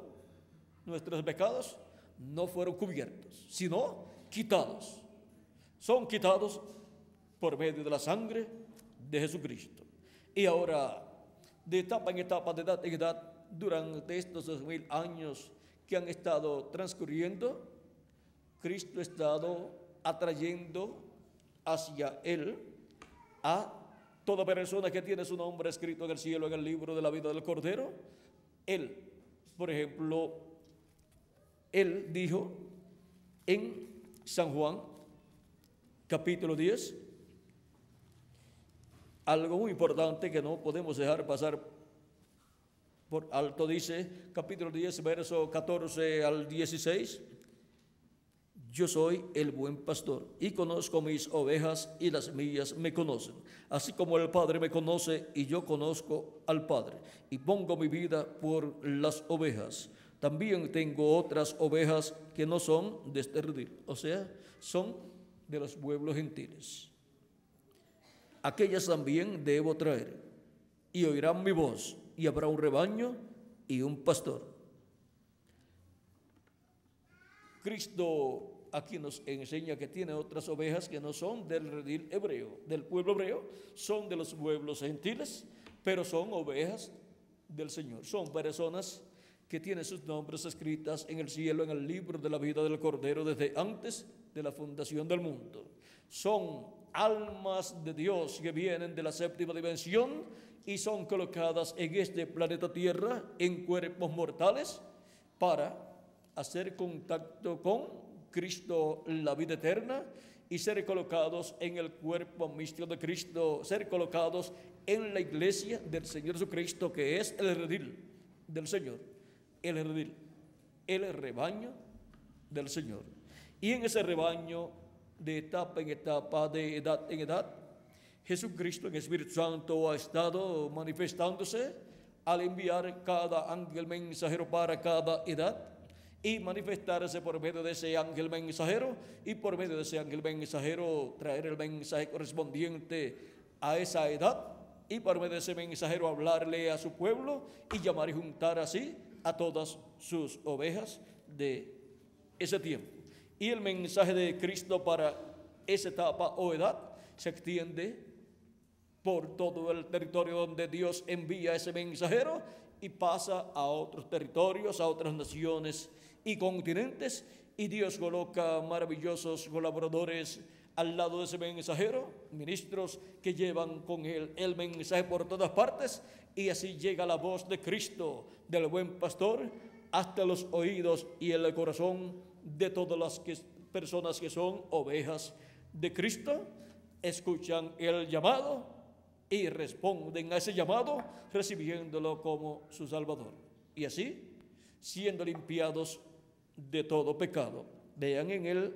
nuestros pecados no fueron cubiertos, sino quitados. Son quitados por medio de la sangre de Jesucristo. Y ahora, de etapa en etapa, de edad en edad, durante estos 2000 años que han estado transcurriendo, Cristo ha estado atrayendo hacia Él a toda persona que tiene su nombre escrito en el cielo, en el libro de la vida del Cordero. Él, por ejemplo, Él dijo en San Juan, capítulo 10, algo muy importante que no podemos dejar pasar por alto. Dice, capítulo 10, verso 14 al 16, yo soy el buen pastor y conozco mis ovejas y las mías me conocen, así como el Padre me conoce y yo conozco al Padre y pongo mi vida por las ovejas. También tengo otras ovejas que no son de este redil, o sea, son de los pueblos gentiles. Aquellas también debo traer y oirán mi voz y habrá un rebaño y un pastor. Cristo aquí nos enseña que tiene otras ovejas que no son del redil hebreo, del pueblo hebreo, son de los pueblos gentiles, pero son ovejas del Señor. Son personas que tienen sus nombres escritas en el cielo, en el libro de la vida del Cordero desde antes de la fundación del mundo. Son almas de Dios que vienen de la séptima dimensión y son colocadas en este planeta Tierra en cuerpos mortales para hacer contacto con Cristo, la vida eterna, y ser colocados en el cuerpo místico de Cristo, ser colocados en la iglesia del Señor Jesucristo, que es el redil del Señor, el redil, el rebaño del Señor. Y en ese rebaño, de etapa en etapa, de edad en edad, Jesucristo en Espíritu Santo ha estado manifestándose al enviar cada ángel mensajero para cada edad y manifestarse por medio de ese ángel mensajero y por medio de ese ángel mensajero traer el mensaje correspondiente a esa edad y por medio de ese mensajero hablarle a su pueblo y llamar y juntar así a todas sus ovejas de ese tiempo. Y el mensaje de Cristo para esa etapa o edad se extiende por todo el territorio donde Dios envía ese mensajero y pasa a otros territorios, a otras naciones y continentes, y Dios coloca maravillosos colaboradores al lado de ese mensajero, ministros que llevan con él el mensaje por todas partes, y así llega la voz de Cristo, del buen pastor, hasta los oídos y el corazón de todas las personas que son ovejas de Cristo. Escuchan el llamado y responden a ese llamado recibiéndolo como su Salvador, y así siendo limpiados de todo pecado. Vean en el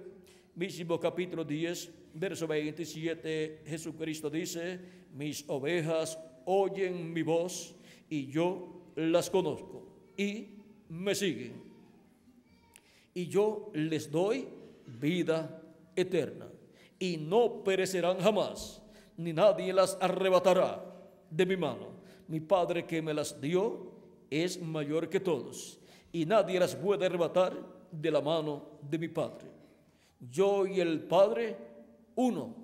mismo capítulo 10, verso 27, Jesucristo dice: mis ovejas oyen mi voz y yo las conozco y me siguen, y yo les doy vida eterna y no perecerán jamás, ni nadie las arrebatará de mi mano. Mi Padre que me las dio es mayor que todos, y nadie las puede arrebatar de la mano de mi Padre. Yo y el Padre uno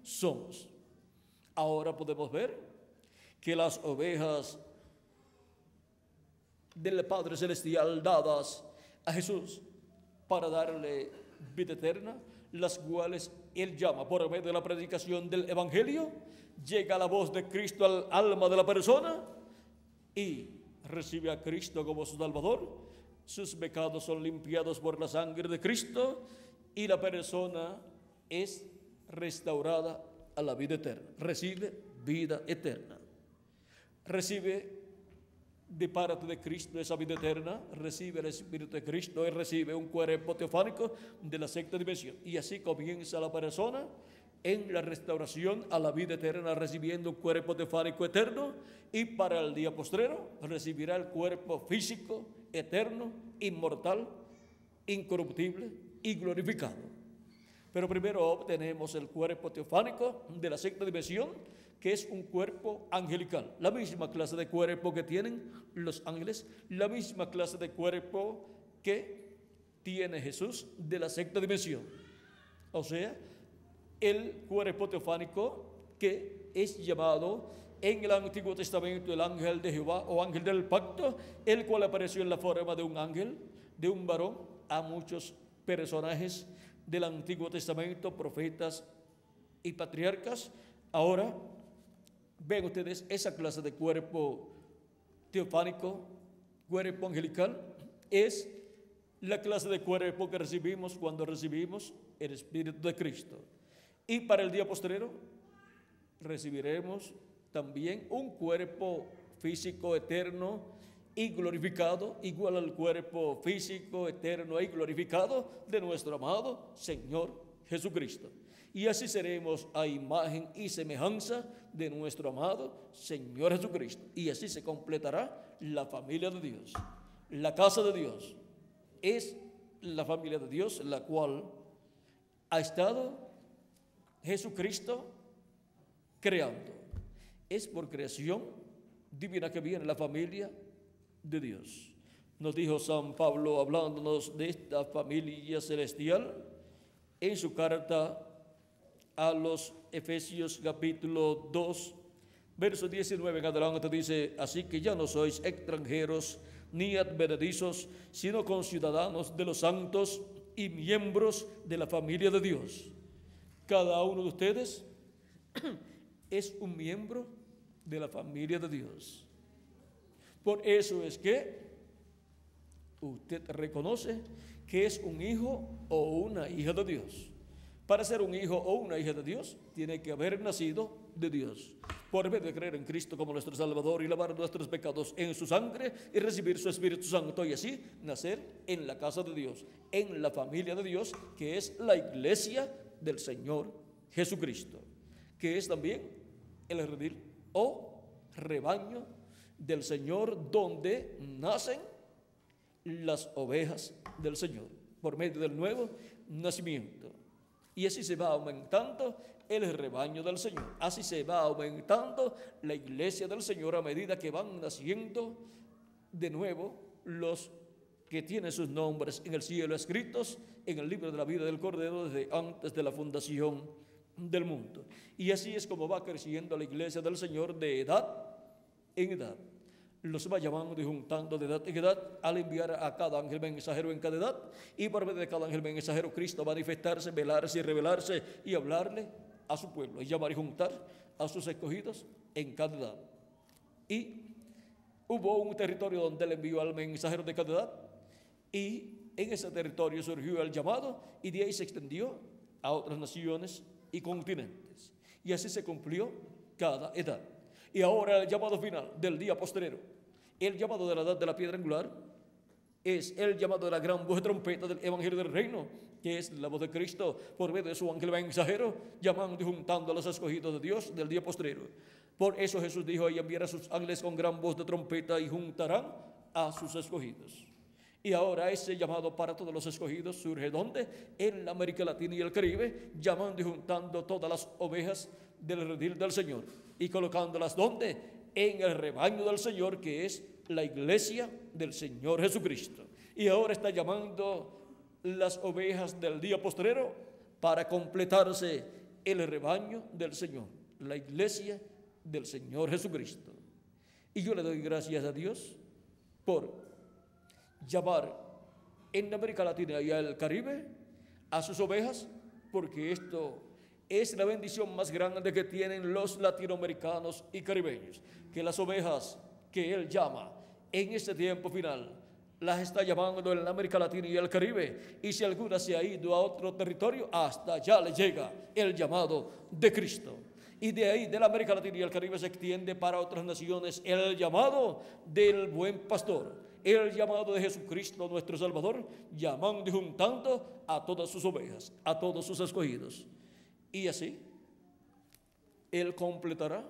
somos. Ahora podemos ver que las ovejas del Padre Celestial dadas a Jesús para darle vida eterna, las cuales Él llama por medio de la predicación del Evangelio, llega la voz de Cristo al alma de la persona y recibe a Cristo como su Salvador. Sus pecados son limpiados por la sangre de Cristo y la persona es restaurada a la vida eterna, recibe vida eterna, recibe de parte de Cristo esa vida eterna, recibe el Espíritu de Cristo y recibe un cuerpo teofánico de la sexta dimensión, y así comienza la persona en la restauración a la vida eterna, recibiendo un cuerpo teofánico eterno, y para el día postrero recibirá el cuerpo físico eterno, inmortal, incorruptible y glorificado. Pero primero obtenemos el cuerpo teofánico de la sexta dimensión, que es un cuerpo angelical, la misma clase de cuerpo que tienen los ángeles, la misma clase de cuerpo que tiene Jesús de la sexta dimensión. O sea, el cuerpo teofánico que es llamado en el Antiguo Testamento el ángel de Jehová o ángel del pacto, el cual apareció en la forma de un ángel, de un varón, a muchos personajes del Antiguo Testamento, profetas y patriarcas. Ahora ven ustedes esa clase de cuerpo teofánico, cuerpo angelical, es la clase de cuerpo que recibimos cuando recibimos el Espíritu de Cristo. Y para el día postrero recibiremos también un cuerpo físico eterno y glorificado, igual al cuerpo físico eterno y glorificado de nuestro amado Señor Jesucristo. Y así seremos a imagen y semejanza de nuestro amado Señor Jesucristo. Y así se completará la familia de Dios. La casa de Dios es la familia de Dios, la cual ha estado Jesucristo creando. Es por creación divina que viene la familia de Dios. Nos dijo San Pablo, hablándonos de esta familia celestial, en su carta a los Efesios capítulo 2, verso 19 en adelante, dice: así que ya no sois extranjeros ni advenedizos, sino conciudadanos de los santos y miembros de la familia de Dios. Cada uno de ustedes es un miembro de la familia de Dios. Por eso es que usted reconoce que es un hijo o una hija de Dios. Para ser un hijo o una hija de Dios, tiene que haber nacido de Dios, por medio de creer en Cristo como nuestro Salvador y lavar nuestros pecados en su sangre y recibir su Espíritu Santo, y así nacer en la casa de Dios, en la familia de Dios, que es la iglesia del Señor Jesucristo, que es también el redil o rebaño del Señor, donde nacen las ovejas del Señor por medio del nuevo nacimiento. Y así se va aumentando el rebaño del Señor, así se va aumentando la iglesia del Señor a medida que van naciendo de nuevo los que tienen sus nombres en el cielo escritos en el libro de la vida del Cordero desde antes de la fundación del mundo. Y así es como va creciendo la iglesia del Señor de edad en edad. Los va llamando y juntando de edad en edad al enviar a cada ángel mensajero en cada edad, y por medio de cada ángel mensajero Cristo va a manifestarse, velarse y revelarse y hablarle a su pueblo y llamar y juntar a sus escogidos en cada edad. Y hubo un territorio donde él envió al mensajero de cada edad, y en ese territorio surgió el llamado, y de ahí se extendió a otras naciones y continentes, y así se cumplió cada edad. Y ahora el llamado final del día postrero, el llamado de la edad de la piedra angular, es el llamado de la gran voz de trompeta del evangelio del reino, que es la voz de Cristo por medio de su ángel mensajero, llamando y juntando a los escogidos de Dios del día postrero. Por eso Jesús dijo: y enviará a sus ángeles con gran voz de trompeta y juntarán a sus escogidos. Y ahora ese llamado para todos los escogidos surge ¿dónde? En la América Latina y el Caribe, llamando y juntando todas las ovejas del redil del Señor y colocándolas ¿dónde? En el rebaño del Señor, que es la iglesia del Señor Jesucristo. Y ahora está llamando las ovejas del día postrero para completarse el rebaño del Señor, la iglesia del Señor Jesucristo. Y yo le doy gracias a Dios por llamar en América Latina y el Caribe a sus ovejas, porque esto es la bendición más grande que tienen los latinoamericanos y caribeños, que las ovejas que Él llama en este tiempo final las está llamando en América Latina y el Caribe, y si alguna se ha ido a otro territorio, hasta allá le llega el llamado de Cristo. Y de ahí, de la América Latina y el Caribe, se extiende para otras naciones el llamado del buen pastor, el llamado de Jesucristo nuestro Salvador, llamando y juntando a todas sus ovejas, a todos sus escogidos. Y así Él completará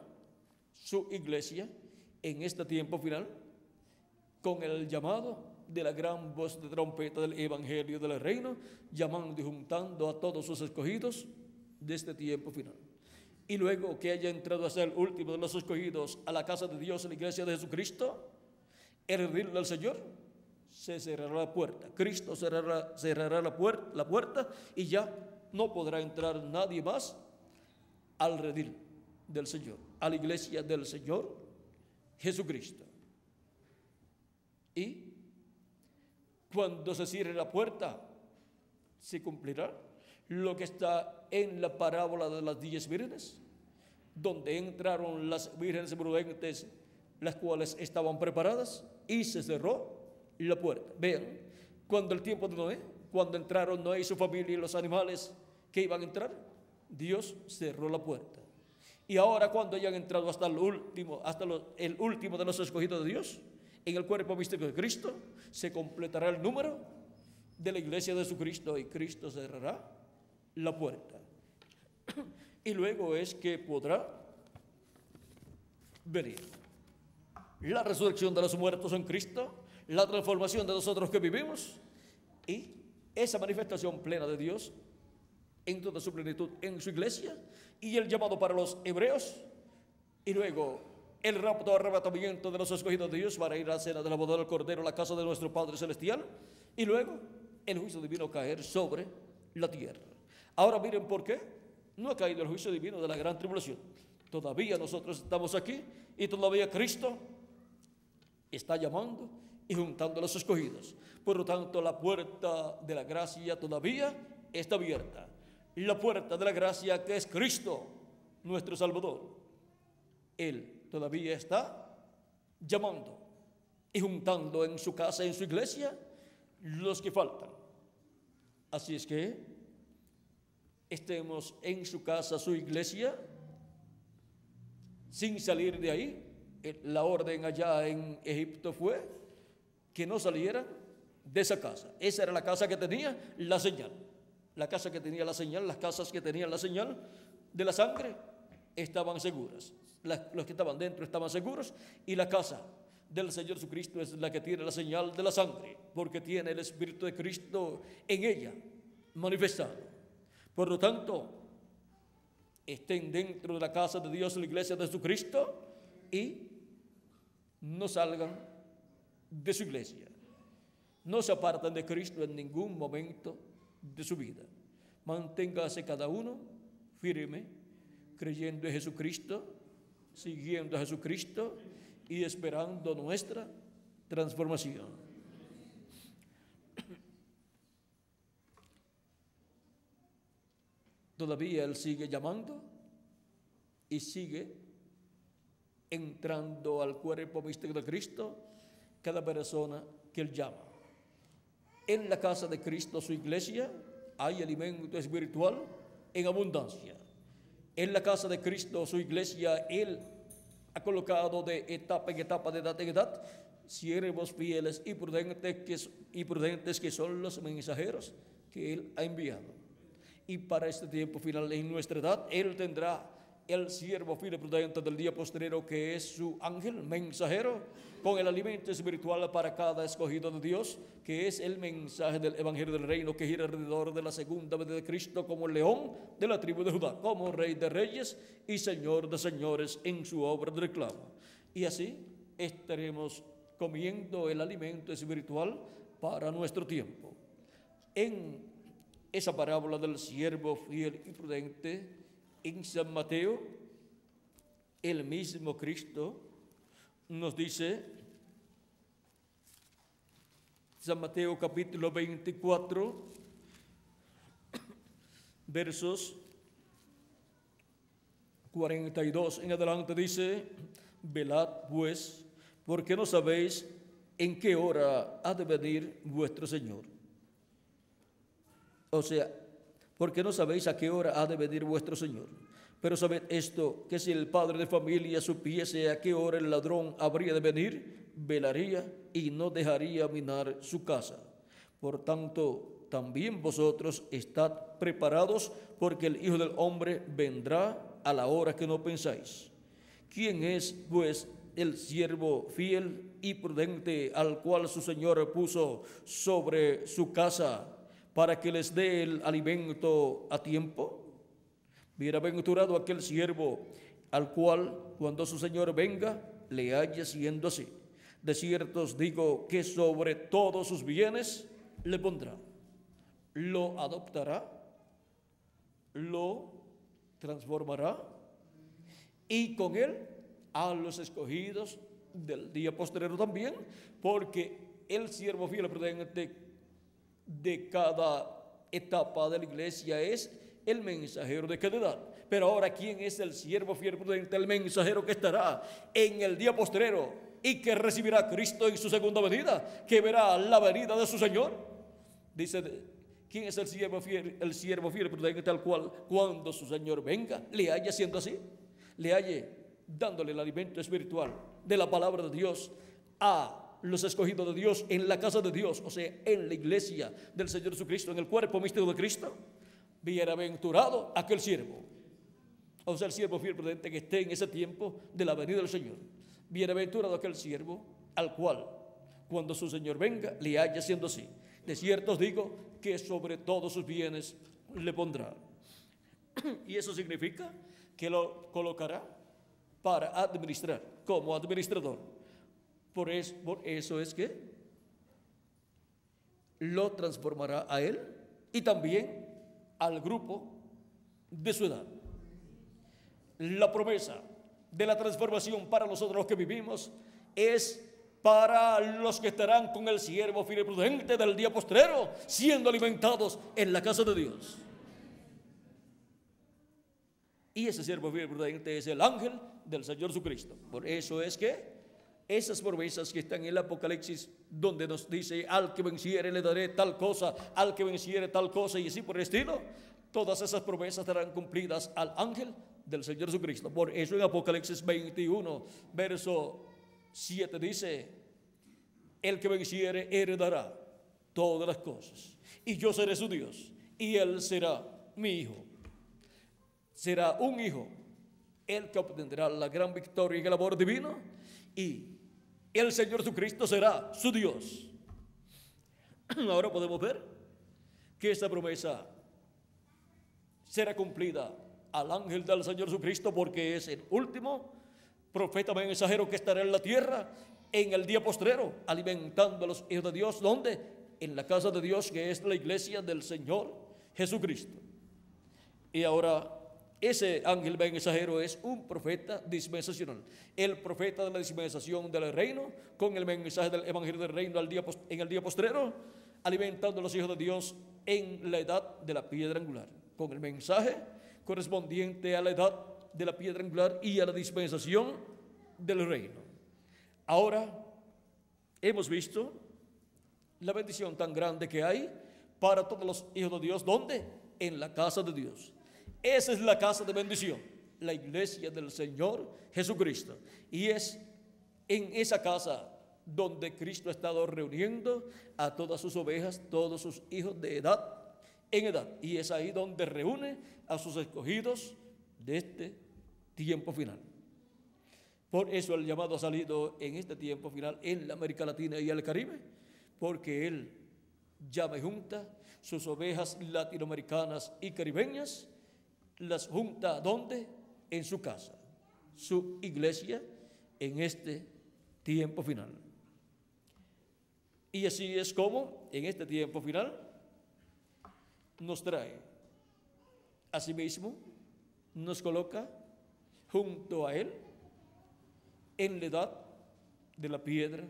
su iglesia en este tiempo final con el llamado de la gran voz de trompeta del evangelio del reino, llamando y juntando a todos sus escogidos de este tiempo final. Y luego que haya entrado a ser el último de los escogidos a la casa de Dios, en la iglesia de Jesucristo, el redil del Señor, se cerrará la puerta. Cristo cerrará la puerta, y ya no podrá entrar nadie más al redil del Señor, a la iglesia del Señor Jesucristo. Y cuando se cierre la puerta, se cumplirá lo que está en la parábola de las 10 vírgenes, donde entraron las vírgenes prudentes, las cuales estaban preparadas, y se cerró la puerta. Vean, cuando el tiempo de Noé, cuando entraron Noé y su familia y los animales que iban a entrar, Dios cerró la puerta. Y ahora, cuando hayan entrado hasta el último de los escogidos de Dios, en el cuerpo místico de Cristo, se completará el número de la iglesia de Jesucristo, y Cristo cerrará la puerta. Y luego es que podrá venir la resurrección de los muertos en Cristo, la transformación de nosotros que vivimos, y esa manifestación plena de Dios en toda su plenitud en su iglesia, y el llamado para los hebreos, y luego el rapto, arrebatamiento de los escogidos de Dios para ir a la cena de la boda del Cordero, la casa de nuestro Padre Celestial, y luego el juicio divino caer sobre la tierra. Ahora miren por qué no ha caído el juicio divino de la gran tribulación. Todavía nosotros estamos aquí, y todavía Cristo está llamando y juntando a los escogidos. Por lo tanto, la puerta de la gracia todavía está abierta. La puerta de la gracia, que es Cristo, nuestro Salvador, Él todavía está llamando y juntando en su casa, en su iglesia, los que faltan. Así es que estemos en su casa, su iglesia, sin salir de ahí. La orden allá en Egipto fue que no salieran de esa casa. Esa era la casa que tenía la señal. La casa que tenía la señal, las casas que tenían la señal de la sangre estaban seguras. Los que estaban dentro estaban seguros, y la casa del Señor Jesucristo es la que tiene la señal de la sangre, porque tiene el Espíritu de Cristo en ella manifestado. Por lo tanto, estén dentro de la casa de Dios, la iglesia de Jesucristo, y no salgan de su iglesia. No se apartan de Cristo en ningún momento de su vida. Manténgase cada uno firme, creyendo en Jesucristo, siguiendo a Jesucristo y esperando nuestra transformación. Todavía Él sigue llamando y sigue entrando al cuerpo místico de Cristo cada persona que Él llama. En la casa de Cristo, su iglesia, hay alimento espiritual en abundancia. En la casa de Cristo, su iglesia, Él ha colocado de etapa en etapa, de edad en edad, siervos fieles y prudentes que son los mensajeros que Él ha enviado. Y para este tiempo final en nuestra edad, Él tendrá el siervo fiel y prudente del día postrero, que es su ángel mensajero, con el alimento espiritual para cada escogido de Dios, que es el mensaje del evangelio del reino, que gira alrededor de la segunda venida de Cristo como león de la tribu de Judá, como rey de reyes y señor de señores en su obra de reclamo. Y así estaremos comiendo el alimento espiritual para nuestro tiempo. En esa parábola del siervo fiel y prudente, en San Mateo, el mismo Cristo nos dice, San Mateo capítulo 24, versos 42 en adelante, dice: velad pues, porque no sabéis en qué hora ha de venir vuestro Señor. O sea, porque no sabéis a qué hora ha de venir vuestro Señor. Pero sabed esto, que si el padre de familia supiese a qué hora el ladrón habría de venir, velaría y no dejaría minar su casa. Por tanto, también vosotros estad preparados, porque el Hijo del Hombre vendrá a la hora que no pensáis. ¿Quién es, pues, el siervo fiel y prudente al cual su Señor puso sobre su casa para que les dé el alimento a tiempo? Bienaventurado aquel siervo al cual, cuando su Señor venga, le halle siendo así. De cierto os digo que sobre todos sus bienes le pondrá. Lo adoptará, lo transformará, y con él a los escogidos del día postrero también, porque el siervo fiel y prudente de cada etapa de la iglesia es el mensajero de cada edad. Pero ahora, ¿quién es el siervo fiel y prudente? El mensajero que estará en el día postrero y que recibirá a Cristo en su segunda venida, que verá la venida de su Señor. Dice, ¿quién es el siervo fiel y prudente al cual, cuando su Señor venga, le halle siendo así? Le halle dándole el alimento espiritual de la palabra de Dios a los escogidos de Dios en la casa de Dios, o sea, en la iglesia del Señor Jesucristo, en el cuerpo místico de Cristo. Bienaventurado aquel siervo, o sea, el siervo fiel y prudente que esté en ese tiempo de la venida del Señor. Bienaventurado aquel siervo al cual, cuando su Señor venga, le haya siendo así. De cierto os digo que sobre todos sus bienes le pondrá. Y eso significa que lo colocará para administrar, como administrador. Por eso es que lo transformará a él y también al grupo de su edad. La promesa de la transformación para nosotros los que vivimos es para los que estarán con el siervo fiel y prudente del día postrero, siendo alimentados en la casa de Dios. Y ese siervo fiel y prudente es el ángel del Señor Jesucristo. Por eso es que esas promesas que están en el Apocalipsis, donde nos dice, al que venciere le daré tal cosa, al que venciere tal cosa, y así por el estilo, todas esas promesas serán cumplidas al ángel del Señor Jesucristo. Por eso en Apocalipsis 21, verso 7 dice, el que venciere heredará todas las cosas, y yo seré su Dios, y él será mi hijo. Será un hijo el que obtendrá la gran victoria en el amor divino, y el Señor Jesucristo será su Dios. Ahora podemos ver que esta promesa será cumplida al ángel del Señor Jesucristo, porque es el último profeta mensajero que estará en la tierra en el día postrero, alimentando a los hijos de Dios. ¿Dónde? En la casa de Dios, que es la iglesia del Señor Jesucristo. Y ahora Ese ángel mensajero es un profeta dispensacional, el profeta de la dispensación del reino, con el mensaje del evangelio del reino en el día postrero, alimentando a los hijos de Dios en la edad de la piedra angular, con el mensaje correspondiente a la edad de la piedra angular y a la dispensación del reino. Ahora hemos visto la bendición tan grande que hay para todos los hijos de Dios. ¿Dónde? En la casa de Dios. Esa es la casa de bendición, la iglesia del Señor Jesucristo. Y es en esa casa donde Cristo ha estado reuniendo a todas sus ovejas, todos sus hijos de edad en edad. Y es ahí donde reúne a sus escogidos de este tiempo final. Por eso el llamado ha salido en este tiempo final en la América Latina y el Caribe, porque Él llama y junta sus ovejas latinoamericanas y caribeñas, las junta ¿dónde? En su casa, su iglesia en este tiempo final. Y así es como en este tiempo final nos trae a sí mismo, nos coloca junto a Él en la edad de la piedra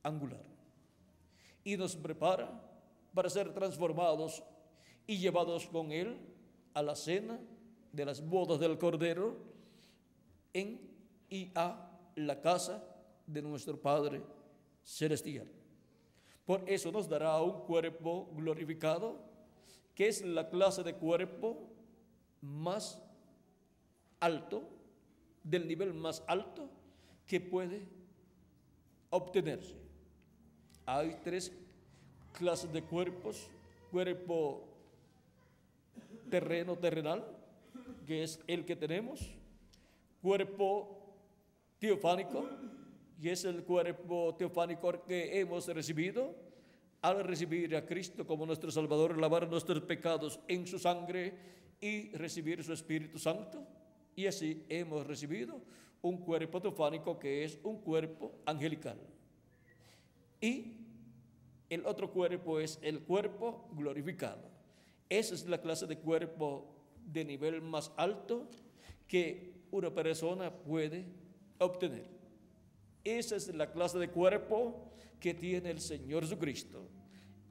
angular y nos prepara para ser transformados y llevados con Él a la cena de las bodas del Cordero en y a la casa de nuestro Padre Celestial. Por eso nos dará un cuerpo glorificado, que es la clase de cuerpo más alto, del nivel más alto que puede obtenerse. Hay tres clases de cuerpos: cuerpo terrenal, que es el que tenemos; cuerpo teofánico, y es el cuerpo teofánico que hemos recibido al recibir a Cristo como nuestro Salvador, lavar nuestros pecados en su sangre y recibir su Espíritu Santo. Y así hemos recibido un cuerpo teofánico, que es un cuerpo angelical. Y el otro cuerpo es el cuerpo glorificado. Esa es la clase de cuerpo de nivel más alto que una persona puede obtener. Esa es la clase de cuerpo que tiene el Señor Jesucristo,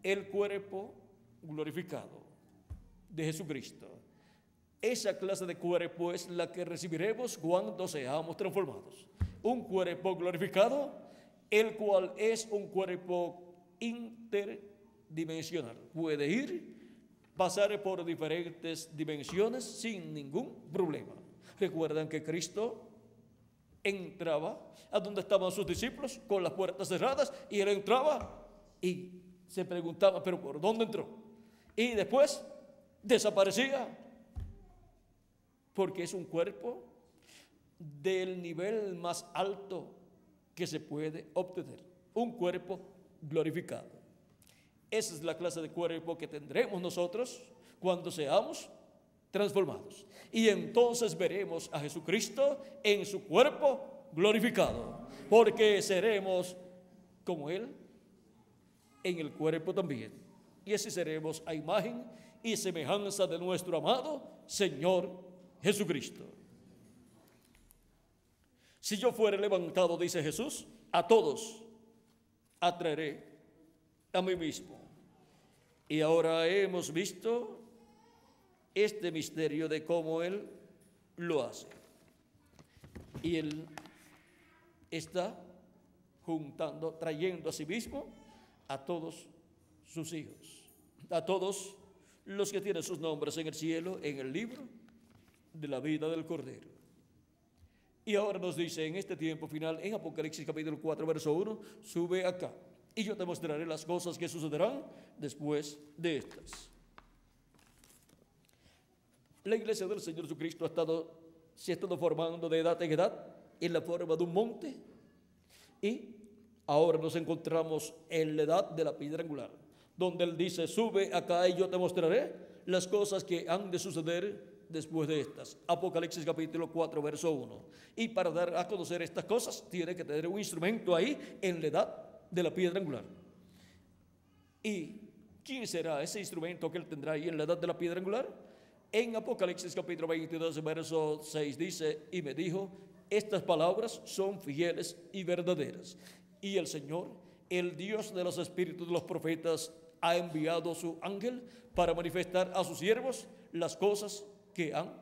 el cuerpo glorificado de Jesucristo. Esa clase de cuerpo es la que recibiremos cuando seamos transformados. Un cuerpo glorificado, el cual es un cuerpo interdimensional. Puede ir, pasar por diferentes dimensiones sin ningún problema. Recuerdan que Cristo entraba a donde estaban sus discípulos con las puertas cerradas, y Él entraba y se preguntaba, ¿pero por dónde entró? Y después desaparecía, porque es un cuerpo del nivel más alto que se puede obtener, un cuerpo glorificado. Esa es la clase de cuerpo que tendremos nosotros cuando seamos transformados. Y entonces veremos a Jesucristo en su cuerpo glorificado, porque seremos como Él en el cuerpo también. Y así seremos a imagen y semejanza de nuestro amado Señor Jesucristo. Si yo fuere levantado, dice Jesús, a todos atraeré a mí mismo. Y ahora hemos visto este misterio de cómo Él lo hace. Y Él está juntando, trayendo a sí mismo a todos sus hijos, a todos los que tienen sus nombres en el cielo, en el libro de la vida del Cordero. Y ahora nos dice en este tiempo final, en Apocalipsis capítulo 4, verso 1, sube acá y yo te mostraré las cosas que sucederán después de estas. La iglesia del Señor Jesucristo se ha estado formando de edad en edad en la forma de un monte, y ahora nos encontramos en la edad de la piedra angular, donde Él dice, sube acá y yo te mostraré las cosas que han de suceder después de estas. Apocalipsis capítulo 4, verso 1. Y para dar a conocer estas cosas, tiene que tener un instrumento ahí en la edad de la piedra angular. ¿Y quién será ese instrumento que Él tendrá ahí en la edad de la piedra angular? En Apocalipsis capítulo 22, verso 6 dice, y me dijo, estas palabras son fieles y verdaderas. Y el Señor, el Dios de los espíritus de los profetas, ha enviado su ángel para manifestar a sus siervos las cosas que han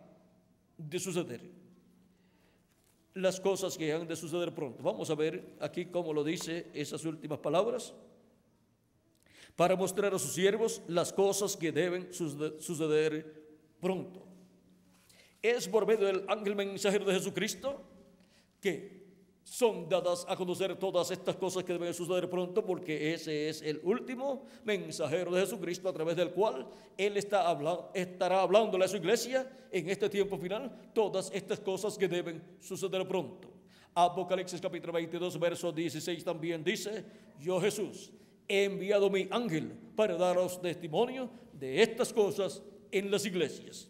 de suceder. Las cosas que han de suceder pronto. Vamos a ver aquí cómo lo dice esas últimas palabras. Para mostrar a sus siervos las cosas que deben suceder pronto. Es por medio del ángel mensajero de Jesucristo que son dadas a conocer todas estas cosas que deben suceder pronto, porque ese es el último mensajero de Jesucristo a través del cual Él estará hablándole a su iglesia en este tiempo final todas estas cosas que deben suceder pronto. Apocalipsis capítulo 22, verso 16 también dice, yo Jesús he enviado mi ángel para daros testimonio de estas cosas en las iglesias.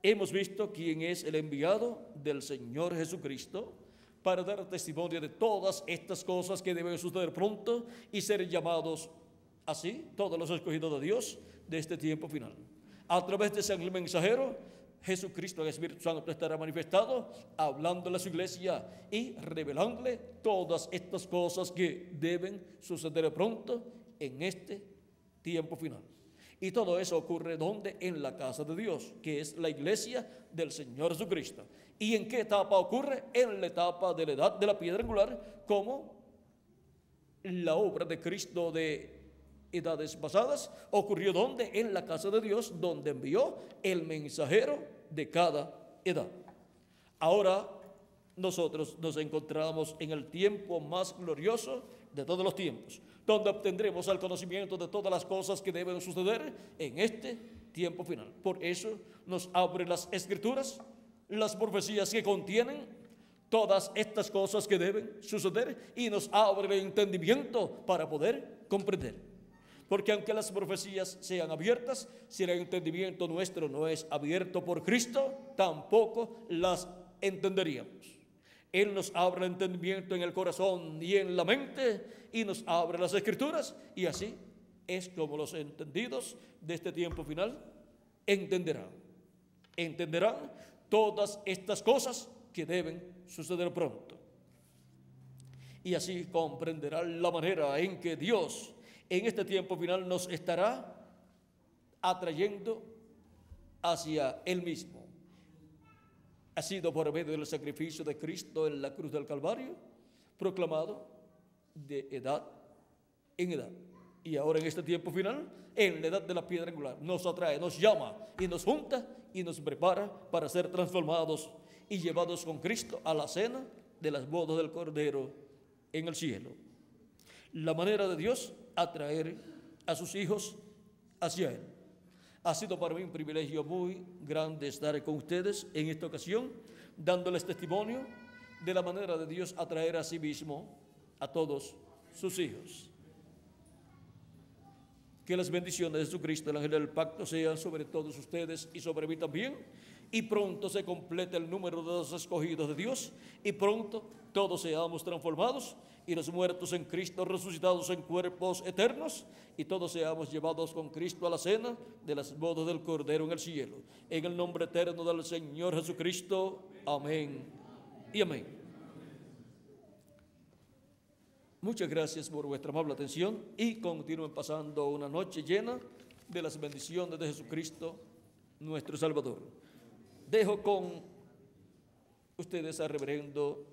Hemos visto quién es el enviado del Señor Jesucristo para dar testimonio de todas estas cosas que deben suceder pronto y ser llamados así todos los escogidos de Dios de este tiempo final. A través de ese ángel mensajero, Jesucristo, el Espíritu Santo, estará manifestado, hablándole a su iglesia y revelándole todas estas cosas que deben suceder pronto en este tiempo final. Y todo eso ocurre ¿dónde? En la casa de Dios, que es la iglesia del Señor Jesucristo. ¿Y en qué etapa ocurre? En la etapa de la edad de la piedra angular, como la obra de Cristo de edades pasadas ocurrió ¿dónde? En la casa de Dios, donde envió el mensajero de cada edad. Ahora nosotros nos encontramos en el tiempo más glorioso de todos los tiempos, donde obtendremos el conocimiento de todas las cosas que deben suceder en este tiempo final. Por eso nos abre las Escrituras, las profecías que contienen todas estas cosas que deben suceder, y nos abre el entendimiento para poder comprender. Porque aunque las profecías sean abiertas, si el entendimiento nuestro no es abierto por Cristo, tampoco las entenderíamos. Él nos abre el entendimiento en el corazón y en la mente, y nos abre las Escrituras, y así es como los entendidos de este tiempo final entenderán todas estas cosas que deben suceder pronto. Y así comprenderán la manera en que Dios en este tiempo final nos estará atrayendo hacia Él mismo. Ha sido por medio del sacrificio de Cristo en la cruz del Calvario, proclamado de edad en edad. Y ahora en este tiempo final, en la edad de la piedra angular, nos atrae, nos llama y nos junta y nos prepara para ser transformados y llevados con Cristo a la cena de las bodas del Cordero en el cielo. La manera de Dios atraer a sus hijos hacia Él. Ha sido para mí un privilegio muy grande estar con ustedes en esta ocasión, dándoles testimonio de la manera de Dios atraer a sí mismo a todos sus hijos. Que las bendiciones de Jesucristo, el ángel del pacto, sean sobre todos ustedes y sobre mí también. Y pronto se complete el número de los escogidos de Dios, y pronto todos seamos transformados, y los muertos en Cristo resucitados en cuerpos eternos, y todos seamos llevados con Cristo a la cena de las bodas del Cordero en el cielo. En el nombre eterno del Señor Jesucristo. Amén y amén. Muchas gracias por vuestra amable atención, y continúen pasando una noche llena de las bendiciones de Jesucristo, nuestro Salvador. Dejo con ustedes al reverendo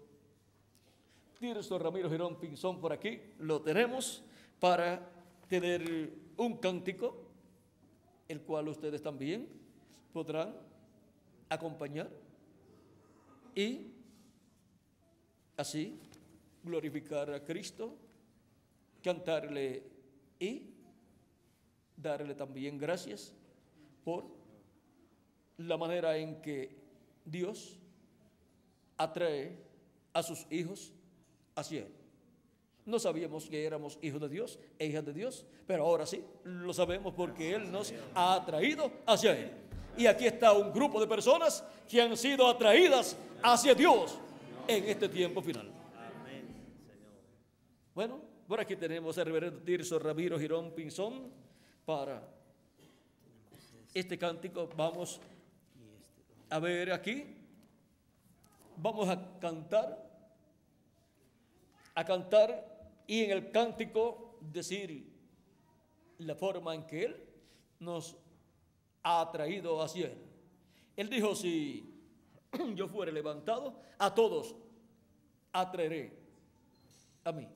Tirso Ramiro Girón Pinzón por aquí. Lo tenemos para tener un cántico, el cual ustedes también podrán acompañar y así glorificar a Cristo, cantarle y darle también gracias por la manera en que Dios atrae a sus hijos hacia Él. No sabíamos que éramos hijos de Dios e hijas de Dios, pero ahora sí lo sabemos, porque Él nos ha atraído hacia Él. Y aquí está un grupo de personas que han sido atraídas hacia Dios en este tiempo final. Bueno, por aquí tenemos al reverendo Tirso Ramiro Girón Pinzón para este cántico. Vamos A ver, aquí vamos a cantar y en el cántico decir la forma en que Él nos ha atraído hacia Él. Él dijo, si yo fuere levantado, a todos atraeré a mí,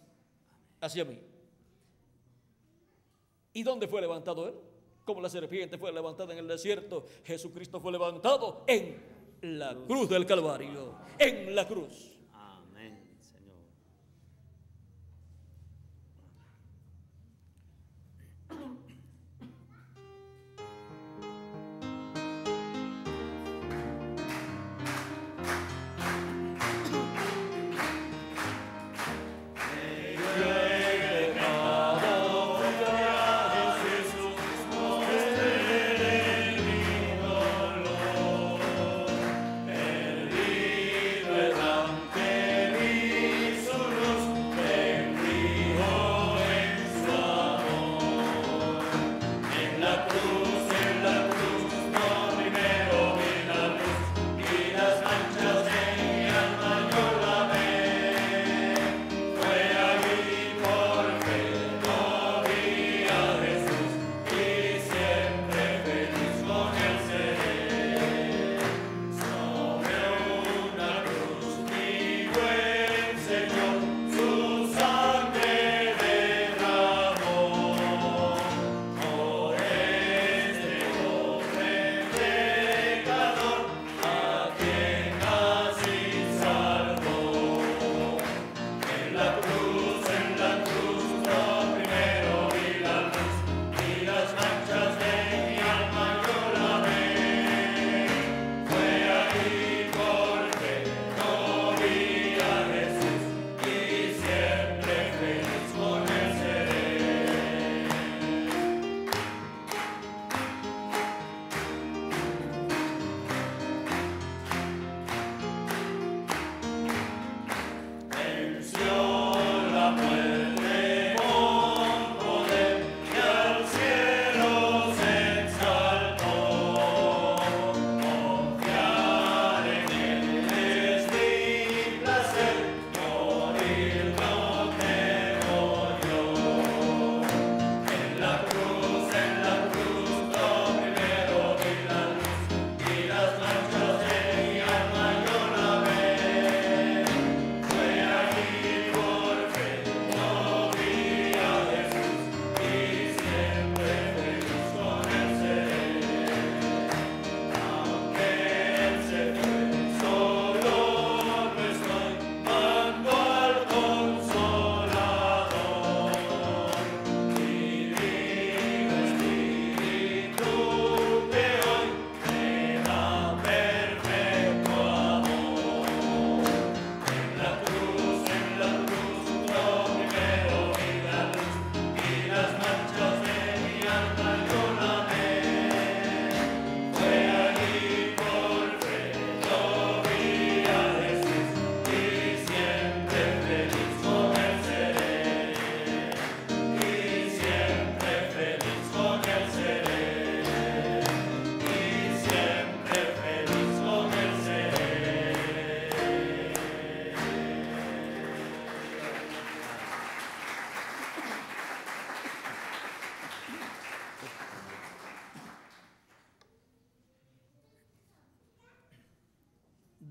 hacia mí. ¿Y dónde fue levantado Él? Como la serpiente fue levantada en el desierto, Jesucristo fue levantado en la cruz del Calvario, en la cruz. Amén, Señor.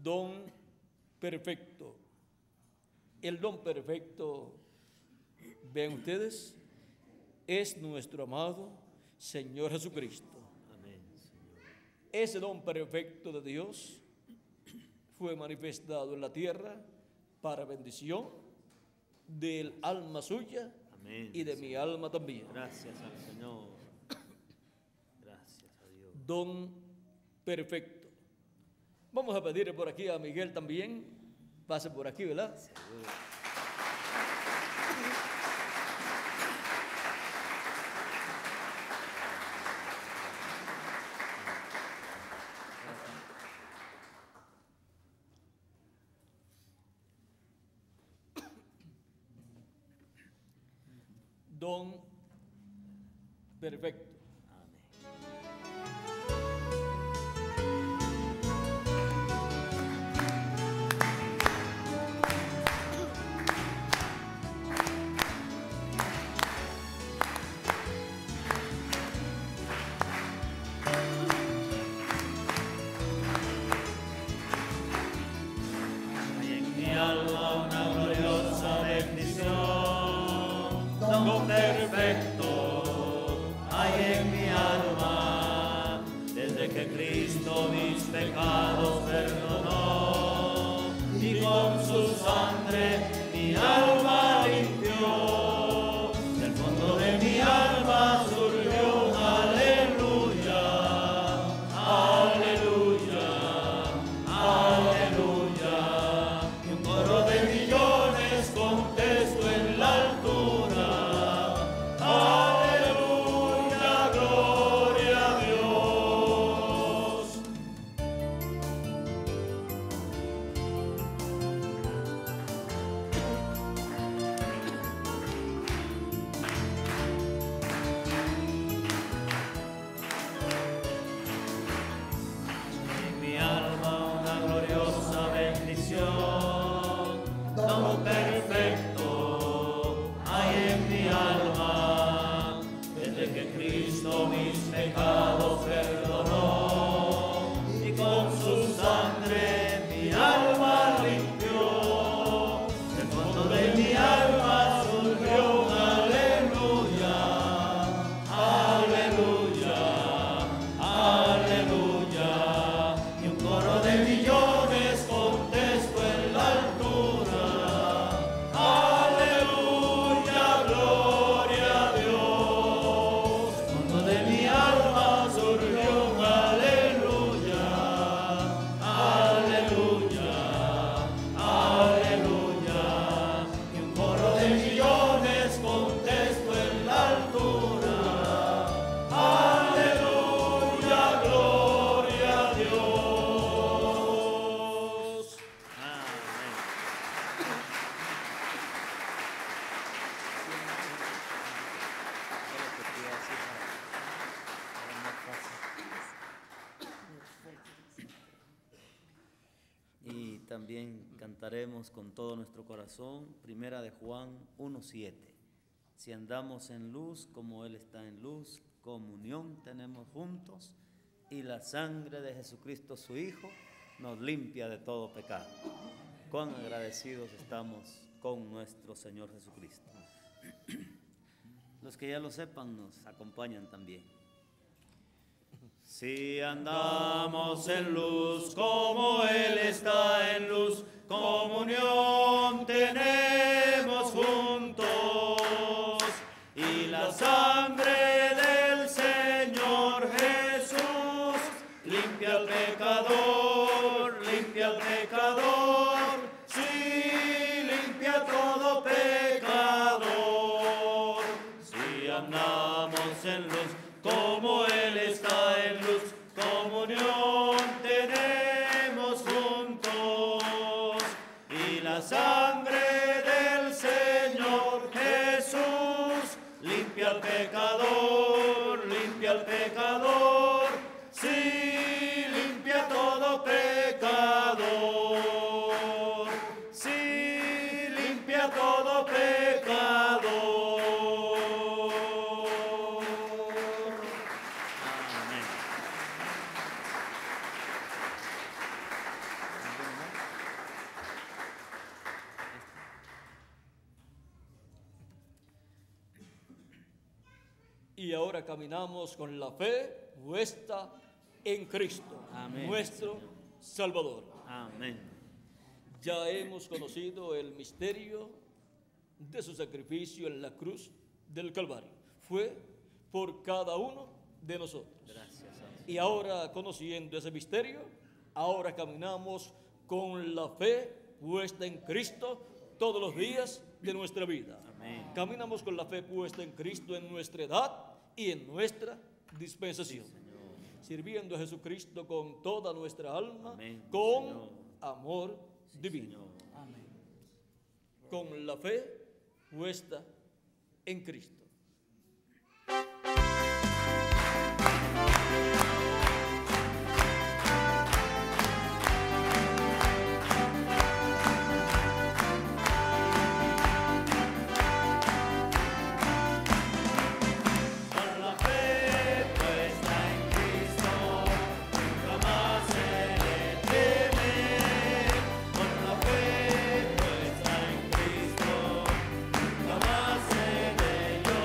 Don perfecto. El don perfecto, ven ustedes, es nuestro amado Señor Jesucristo. Amén, Señor. Ese don perfecto de Dios fue manifestado en la tierra para bendición del alma suya. Amén, y de mi alma también. Gracias al Señor. Gracias a Dios. Don perfecto. Vamos a pedirle por aquí a Miguel también. Pase por aquí, ¿verdad? Seguro. Don perfecto. Amén. Cristo mis pecados perdonó y con su sangre mi alma limpió. Del fondo de mi alma surgió un aleluya, aleluya, aleluya. Y un coro de millones contesto en la altura. Aleluya, gloria a Dios. En mi alma una gloriosa bendición, todo perfecto hay en mi alma, desde que Cristo mis pecados perdonó y con su sangre mi alma limpió. Del fondo de mi alma surgió un aleluya, aleluya, aleluya. Y un coro de millones contesto en la altura. Aleluya, gloria a Dios. Del fondo de mi alma surgió un aleluya, aleluya, aleluya. Y un coro de millones contesto en la altura. Aleluya, gloria a Dios. Amén. Y también cantaremos con todo nuestro corazón, Primera de Juan 1:7. Si andamos en luz como Él está en luz, comunión tenemos juntos, y la sangre de Jesucristo su Hijo nos limpia de todo pecado. Cuán agradecidos estamos con nuestro Señor Jesucristo. Los que ya lo sepan nos acompañan también. Si andamos en luz como Él está en luz, comunión tenemos juntos, y la sangre del Señor Jesús limpia al pecador, limpia al pecador, sí, limpia todo pecador. Si andamos en luz como Él está en luz, comunión tenemos juntos, y la sangre del Señor Jesús limpia al pecador, limpia al pecador, sí, limpia todo pecador, sí, limpia todo pecador. Amén. Y ahora caminamos con la fe puesta en Cristo, Amén, nuestro Señor. Salvador. Amén. Ya hemos conocido el misterio de su sacrificio en la cruz del Calvario. Fue por cada uno de nosotros. Gracias, Santo. Y ahora, conociendo ese misterio, ahora caminamos con la fe puesta en Cristo todos los días de nuestra vida. Amén. Caminamos con la fe puesta en Cristo en nuestra edad y en nuestra dispensación, sirviendo a Jesucristo con toda nuestra alma, Amén, con Señor. amor divino, Señor. con la fe puesta en Cristo. Con la fe puesta en Cristo, nunca más he de temer. Con la fe puesta en Cristo, nunca más he de yo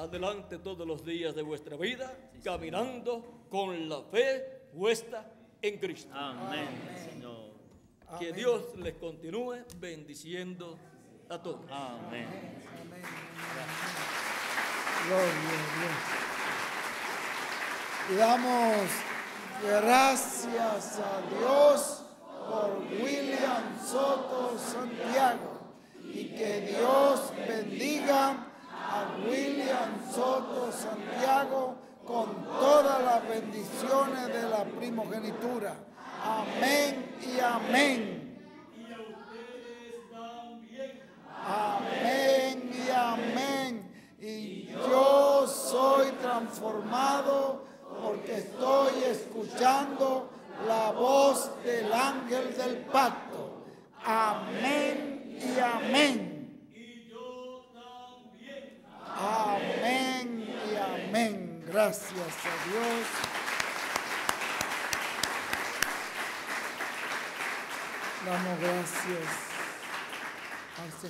adelante todos los días de vuestra vida, caminando con la fe puesta en Cristo. Amén, Señor. Que Dios les continúe bendiciendo a todos. Amén. Gloria a Dios. Y damos gracias a Dios por William Soto Santiago, y que Dios bendiga a William Soto Santiago con todas las bendiciones de la primogenitura. Amén y amén. Amén y amén. Y yo soy transformado porque estoy escuchando la voz del ángel del pacto. Amén y amén. Amén y amén. Gracias a Dios. Damos gracias al Señor.